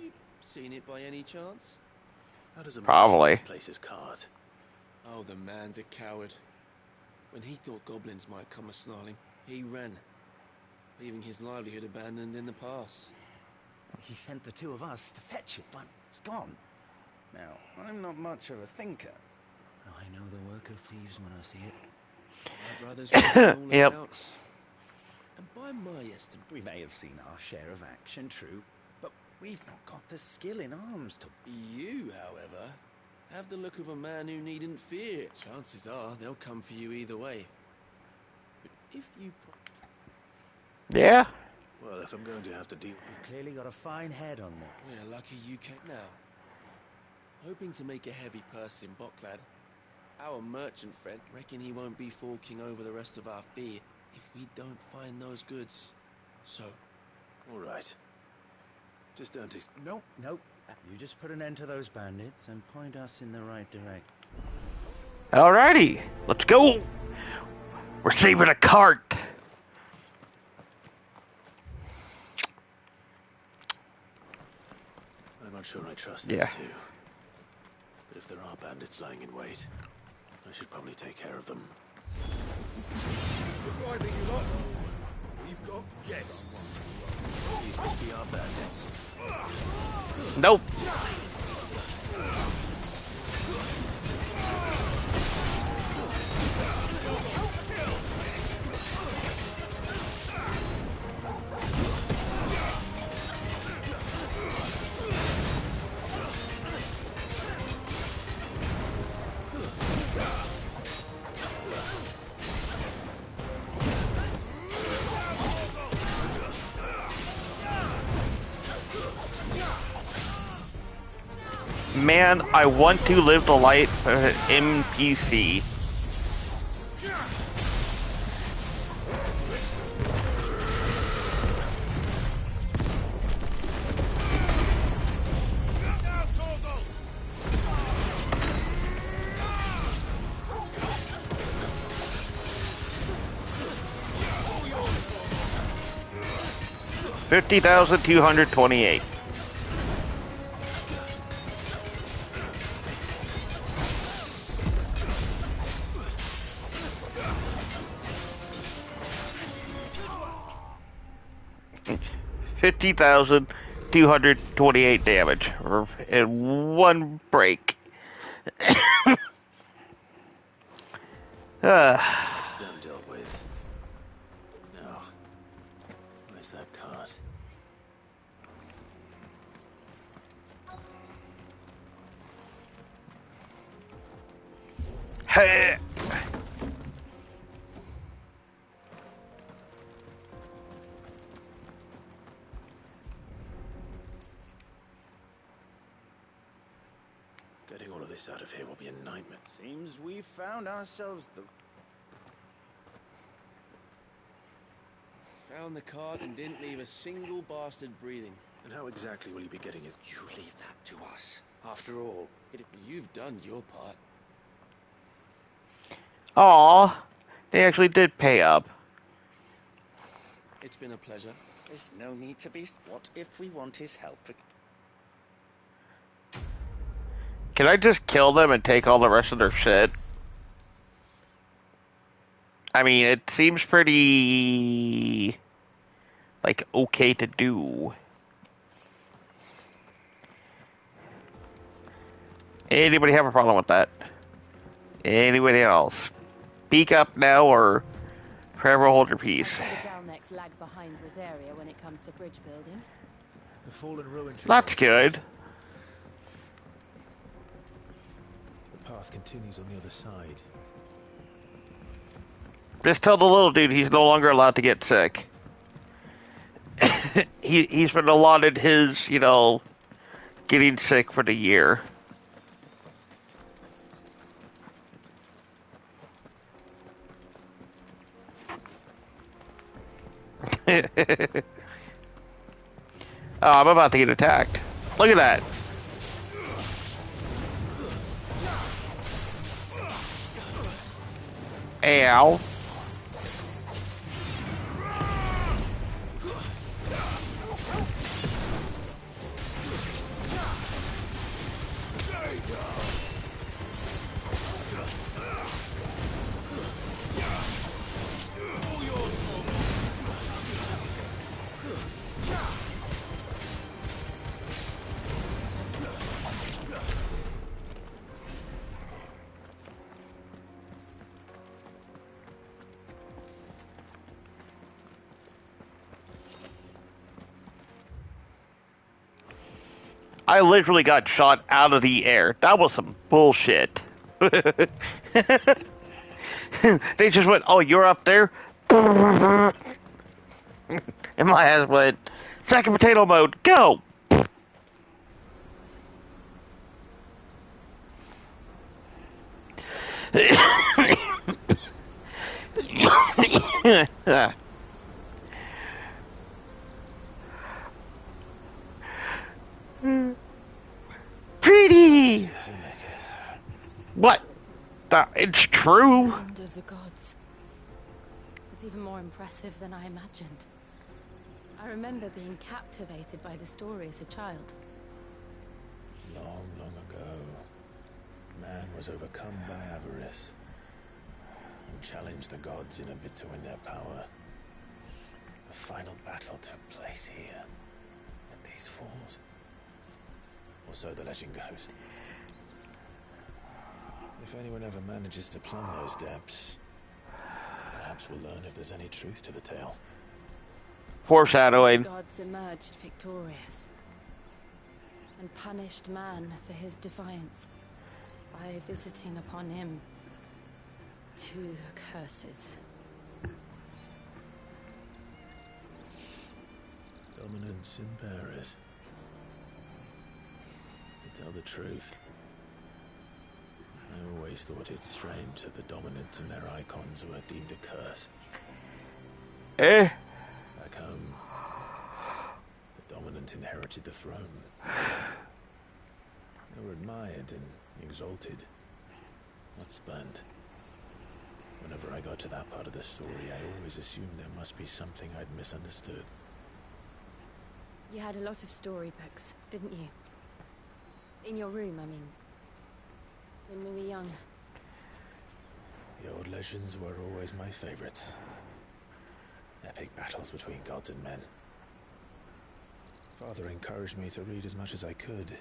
You seen it by any chance? How does a Probably. merchant misplace his cart? Oh, the man's a coward. When he thought goblins might come a-snarling, he ran, leaving his livelihood abandoned in the pass. He sent the two of us to fetch it, but it's gone. Now, I'm not much of a thinker. I know the work of thieves when I see it. My brother's written all Yep. accounts. And by my estimate, We may have seen our share of action, true, but we've not got the skill in arms to... you, however, have the look of a man who needn't fear. Chances are they'll come for you either way. But if you... Yeah? Well, if I'm going to have to deal... We've clearly got a fine head on them. We're lucky you came now. Hoping to make a heavy purse in Boklad. Our merchant friend reckon he won't be forking over the rest of our fee if we don't find those goods. So... All right. Just don't... Nope. You just put an end to those bandits and point us in the right direction. Alrighty, let's go. We're saving a cart. I'm not sure I trust Yeah. these two. But if there are bandits lying in wait, I should probably take care of them. Good riding, you lot. We've got guests. These must be our bandits. Nope. Man, I want to live the life of an NPC. $50,228. 50,228 damage in one break. That's them dealt with. Now, where's that cart? Hey. Getting all of this out of here will be a nightmare. Seems we found ourselves the... Found the cart and didn't leave a single bastard breathing. And how exactly will you be getting his... You leave that to us. After all, You've done your part. Aw, they actually did pay up. It's been a pleasure. There's no need to be... What if we want his help? Can I just kill them and take all the rest of their shit? I mean, it seems pretty... like, okay to do. Anybody have a problem with that? Anybody else? Speak up now or forever hold your peace. The Dalmex lag behind Rosaria when it comes to bridge building. The fallen ruin... That's good. The path continues on the other side. Just tell the little dude he's no longer allowed to get sick. He's been allotted his, you know, getting sick for the year. Oh, I'm about to get attacked. Look at that. Ow. I literally got shot out of the air. That was some bullshit. They just went, oh, you're up there? And my ass went, second potato mode, go! Pretty! What? It's true. Land of the gods. It's even more impressive than I imagined. I remember being captivated by the story as a child. Long, long ago, man was overcome by avarice and challenged the gods in a bid to win their power. The final battle took place here, at these falls. Or so the legend goes. If anyone ever manages to plumb those depths, perhaps we'll learn if there's any truth to the tale. Foreshadowing. The gods emerged victorious and punished man for his defiance by visiting upon him 2 curses. Dominance in Paris. To tell the truth, I always thought it strange that the dominant and their icons were deemed a curse. Eh? Back home, the dominant inherited the throne. They were admired and exalted, not spurned. Whenever I got to that part of the story, I always assumed there must be something I'd misunderstood. You had a lot of storybooks, didn't you? In your room, I mean. When we were young. The old legends were always my favorites. Epic battles between gods and men. Father encouraged me to read as much as I could.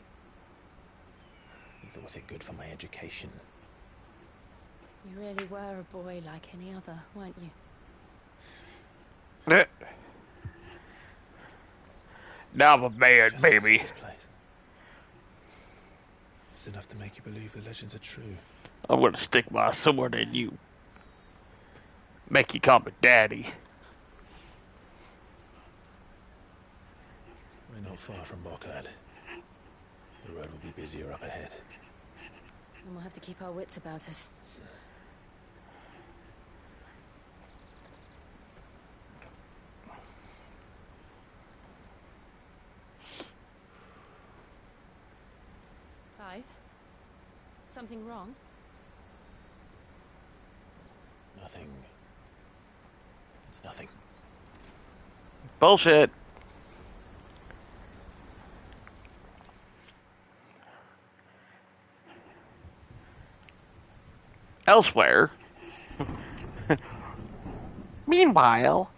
He thought it good for my education. You really were a boy like any other, weren't you? Now I'm a man, Just baby. this place. It's enough to make you believe the legends are true. I'm gonna stick my sword in you. Make you call me daddy. We're not far from Boklad. The road will be busier up ahead. And we'll have to keep our wits about us. Clive? Something wrong? Nothing. It's nothing. Bullshit. Elsewhere. Meanwhile.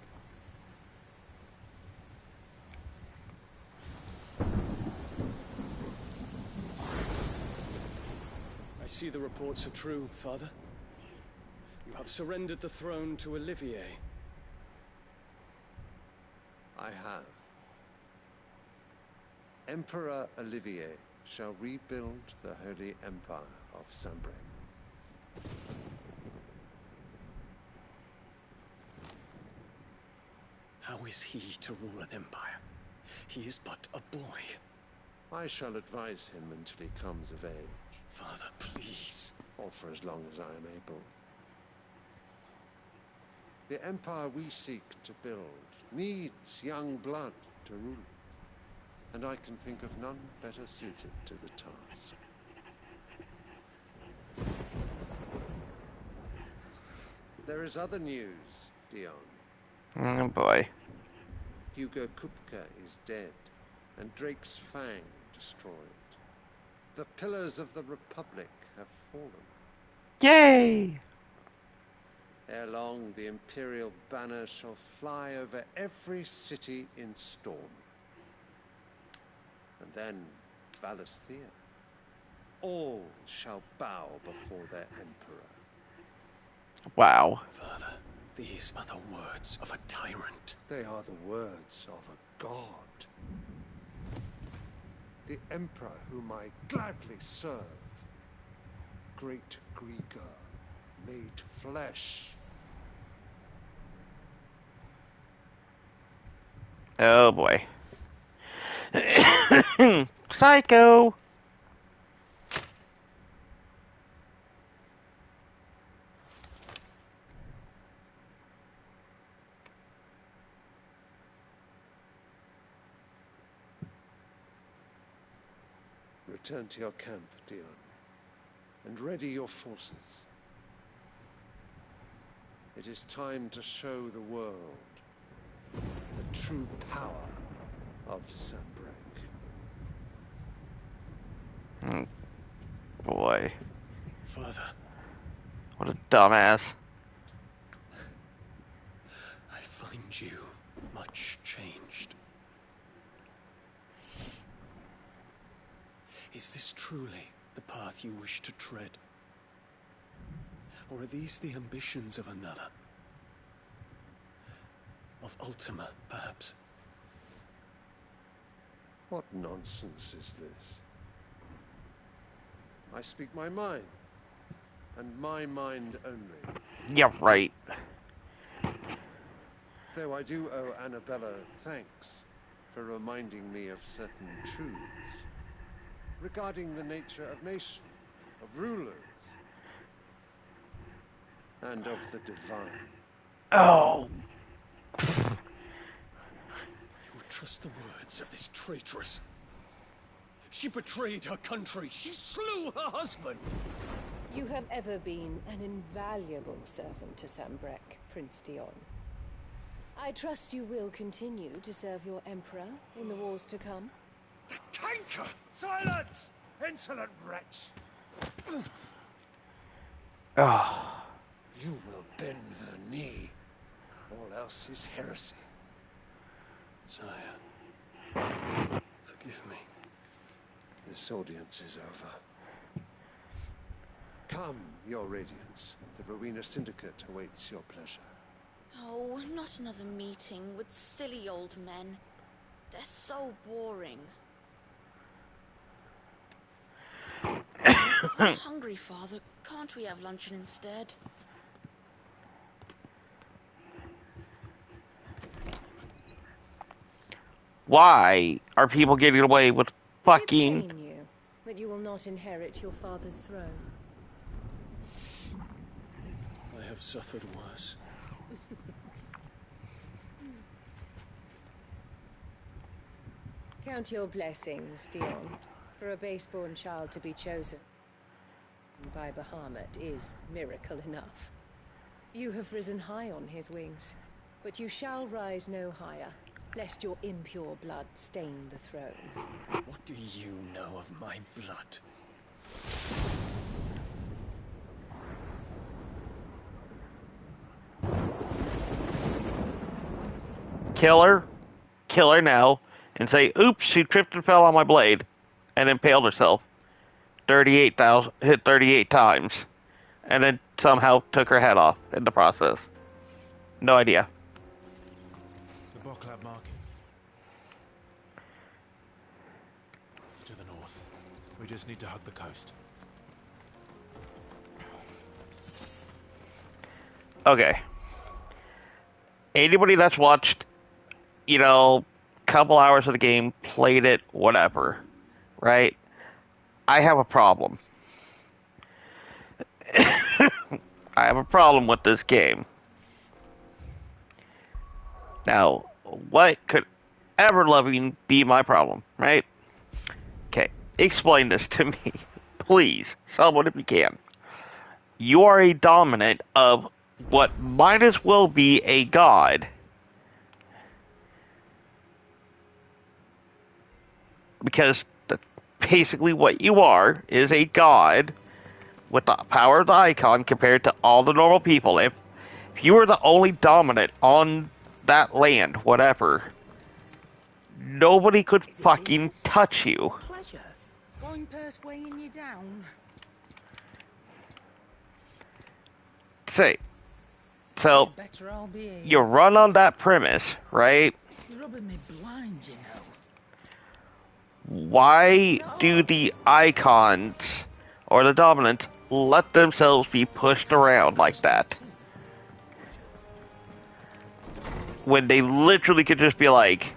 I see the reports are true, Father. You have surrendered the throne to Olivier. I have. Emperor Olivier shall rebuild the Holy Empire of Sanbreque. How is he to rule an empire? He is but a boy. I shall advise him until he comes of age. Father, please. Or for as long as I am able. The empire we seek to build needs young blood to rule. And I can think of none better suited to the task. There is other news, Dion. Oh boy. Hugo Kupka is dead, and Drake's Fang destroyed. The pillars of the Republic have fallen. Yay! Ere long, the Imperial banner shall fly over every city in Storm. And then, Valisthea. All shall bow before their Emperor. Wow. Father, these are the words of a tyrant. They are the words of a god. The Emperor whom I gladly serve. Great Grieger, made flesh. Oh boy. Psycho! Return to your camp, Dion, and ready your forces. It is time to show the world the true power of Sanbreque. Oh, boy. Father. What a dumbass. I find you much changed. Is this truly the path you wish to tread? Or are these the ambitions of another? Of Ultima, perhaps? What nonsense is this? I speak my mind, and my mind only. Yeah, right. Though I do owe Annabella thanks for reminding me of certain truths regarding the nature of nations, of rulers, and of the divine. Oh. You would trust the words of this traitress. She betrayed her country. She slew her husband. You have ever been an invaluable servant to Sanbreque, Prince Dion. I trust you will continue to serve your Emperor in the wars to come. The canker! Silence! Insolent wretch! Oh. You will bend the knee. All else is heresy. Sire. Forgive me. This audience is over. Come, Your Radiance. The Rowena Syndicate awaits your pleasure. Oh, not another meeting with silly old men. They're so boring. I'm hungry, Father. Can't we have luncheon instead? Why are people getting away with fucking... Does it pain you that you will not inherit your father's throne? I have suffered worse. Count your blessings, Dion, for a base-born child to be chosen by Bahamut is miracle enough. You have risen high on his wings, but you shall rise no higher, lest your impure blood stain the throne. What do you know of my blood? Kill her now, and say, oops, she tripped and fell on my blade, and impaled herself. Hit 38 times, and then somehow took her head off in the process. No idea. The Boklab marking. It's to the north. We just need to hug the coast. Okay. Anybody that's watched, couple hours of the game, played it, whatever, right? I have a problem. I have a problem with this game. Now, what could ever-loving be my problem, right? Okay, explain this to me, please, someone if you can. You are a dominant of what might as well be a god. Because basically what you are is a god with the power of the icon compared to all the normal people. If you were the only dominant on that land, whatever, nobody could fucking touch you. Pleasure. Fine purse weighing you down. So you run on that premise, right? You're rubbing me blind, you know. Why do the icons or the dominants let themselves be pushed around like that? When they literally could just be like,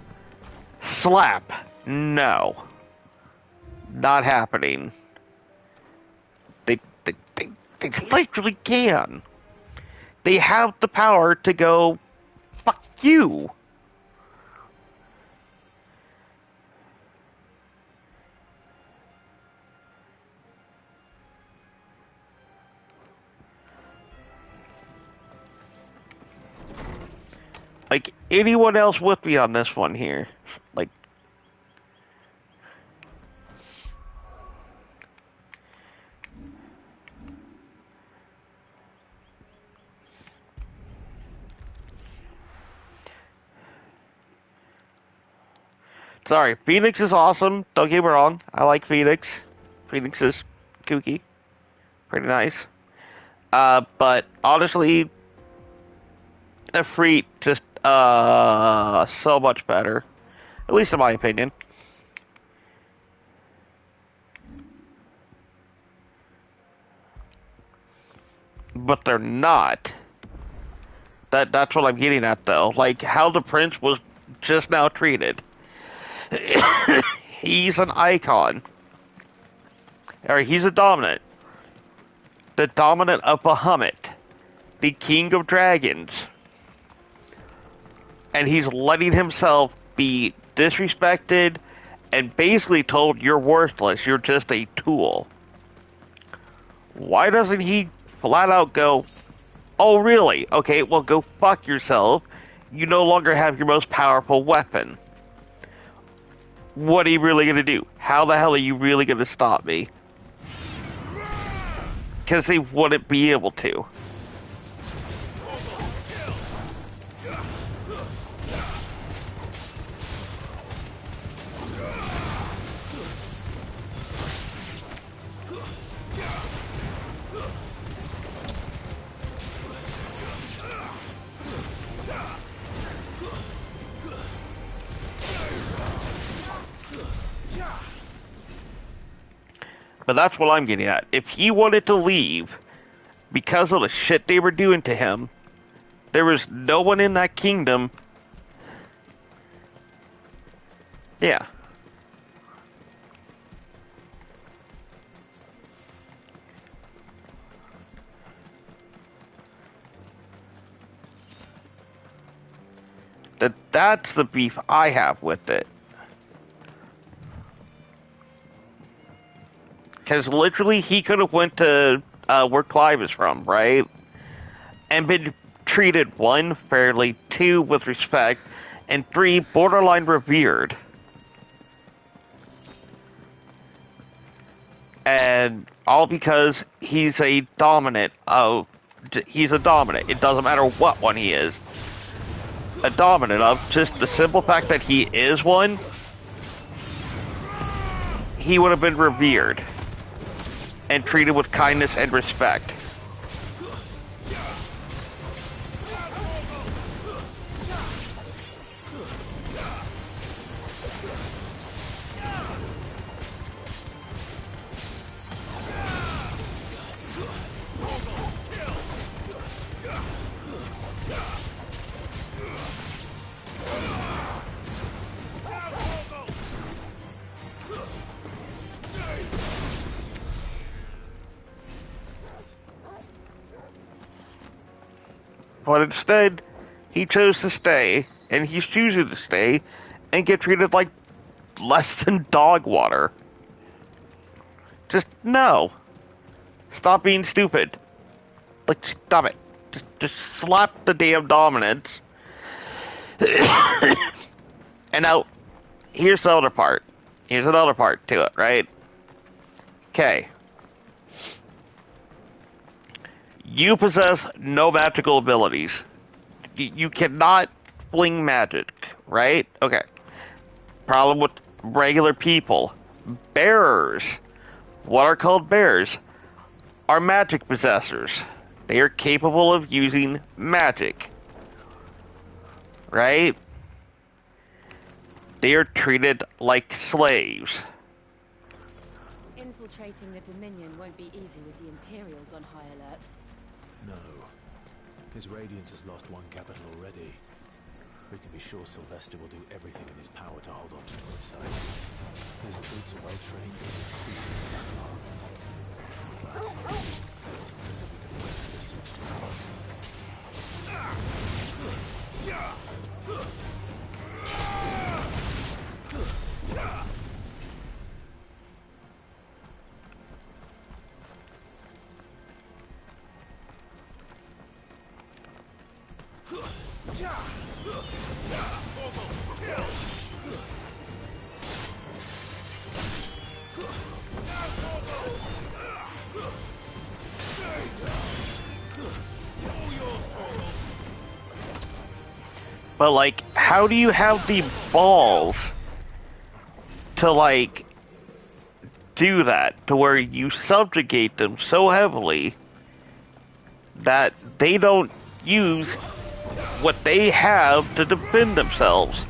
slap. No. Not happening. They literally can. They have the power to go, fuck you. Like, anyone else with me on this one here? Like, sorry, Phoenix is awesome. Don't get me wrong. I like Phoenix. Phoenix is kooky. Pretty nice. But honestly, Efreet just so much better, at least in my opinion. But they're not. That's what I'm getting at, though. Like how the prince was just now treated. He's an icon, or he's a dominant. The dominant of Bahamut, the king of dragons. And he's letting himself be disrespected and basically told you're worthless, you're just a tool. Why doesn't he flat out go, oh really? Okay, well go fuck yourself. You no longer have your most powerful weapon. What are you really gonna do? How the hell are you really gonna stop me? Because they wouldn't be able to. But that's what I'm getting at. If he wanted to leave because of the shit they were doing to him, there was no one in that kingdom. Yeah. That's the beef I have with it. Because literally he could have went to where Clive is from, right? And been treated, 1, fairly, 2, with respect, and 3, borderline revered. And all because he's a dominant. Oh, he's a dominant. It doesn't matter what one he is. A dominant of just the simple fact that he is one, he would have been revered and treated with kindness and respect. But instead, he chose to stay, and he's choosing to stay, and get treated like less than dog water. Just, no. Stop being stupid. Like, stop it. Just slap the damn dominance. And now, here's the other part. Here's another part to it, right? Okay. You possess no magical abilities. You cannot fling magic, right? Okay. Problem with regular people. Bearers, what are called bearers, are magic possessors. They are capable of using magic. Right? They are treated like slaves. Infiltrating the Dominion won't be easy with the Imperials on high alert. No. His Radiance has lost one capital already. We can be sure Sylvester will do everything in his power to hold on to Northside. His troops are well trained and increasingly armed. But it's not as if we can weather this siege to But, like, how do you have the balls to, like, do that? To where you subjugate them so heavily that they don't use what they have to defend themselves.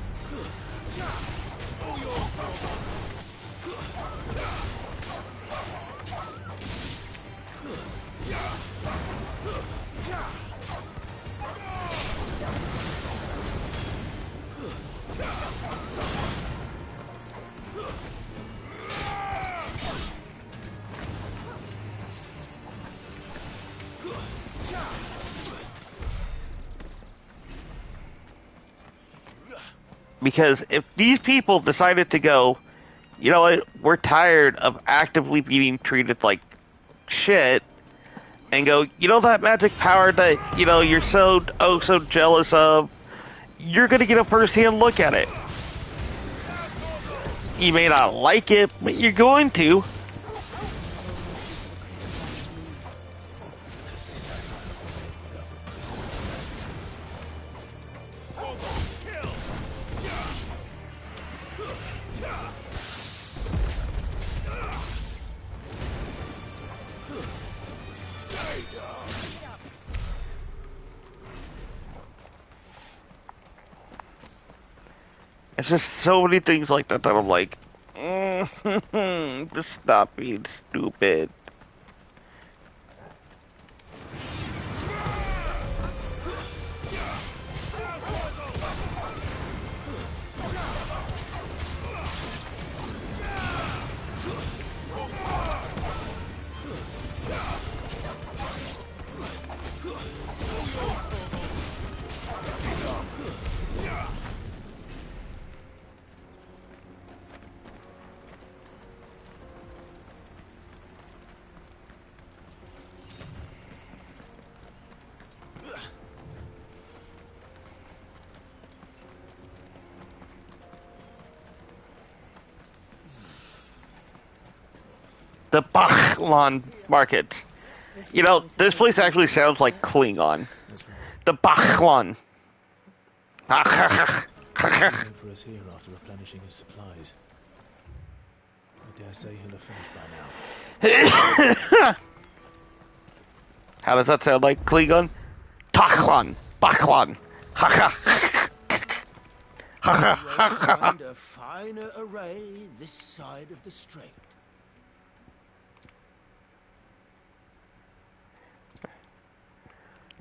Because if these people decided to go, you know what, we're tired of actively being treated like shit, and go, you know that magic power that, you know, you're so jealous of, you're gonna get a first-hand look at it. You may not like it, but you're going to. It's just so many things like that that I'm like, Just stop being stupid. The Bachlan Market. You know, this place actually sounds like Klingon. The Bachlan. Waiting for us here after replenishing his supplies. I dare say he'll have finished by now. How does that sound like Klingon? Bachlan. Bachlan. Ha ha. Ha ha ha. Find a finer array this side of the strait.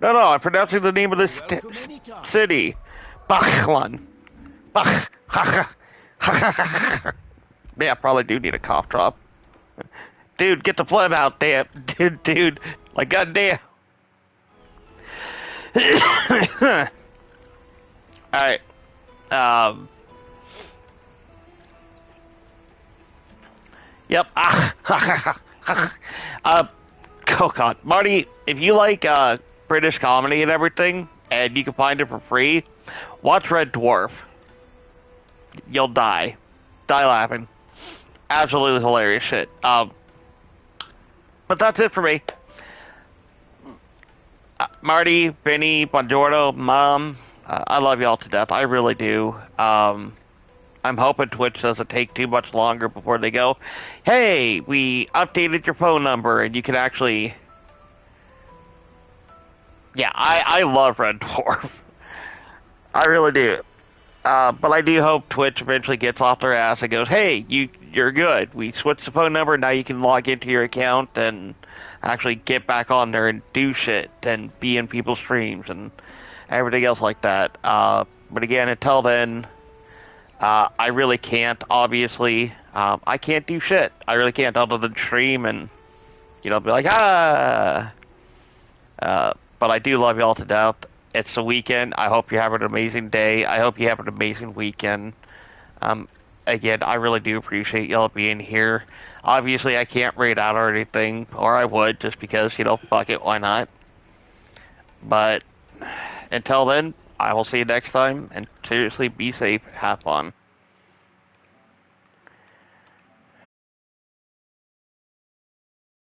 No, I'm pronouncing the name of this city. Bachlan. Bach. Ha ha. Ha ha ha. Yeah, I probably do need a cough drop. Dude, get the phlegm out, damn. Dude. Like, goddamn. Alright. Yep. Oh god. Marty, if you like, British comedy and everything, and you can find it for free, watch Red Dwarf. You'll die. Die laughing. Absolutely hilarious shit. But that's it for me. Marty, Vinny, Buongiorno, Mom, I love y'all to death. I really do. I'm hoping Twitch doesn't take too much longer before they go, hey, we updated your phone number and you can actually... Yeah, I love Red Dwarf. I really do. But I do hope Twitch eventually gets off their ass and goes, hey, you're good. We switched the phone number, now you can log into your account and actually get back on there and do shit and be in people's streams and everything else like that. But again, until then, I really can't, obviously. I can't do shit. I really can't other than stream and, be like, but I do love y'all to death. It's the weekend. I hope you have an amazing day. I hope you have an amazing weekend. Again, I really do appreciate y'all being here. Obviously, I can't rate out or anything, or I would, just because, fuck it, why not? But until then, I will see you next time, and seriously, be safe, have fun.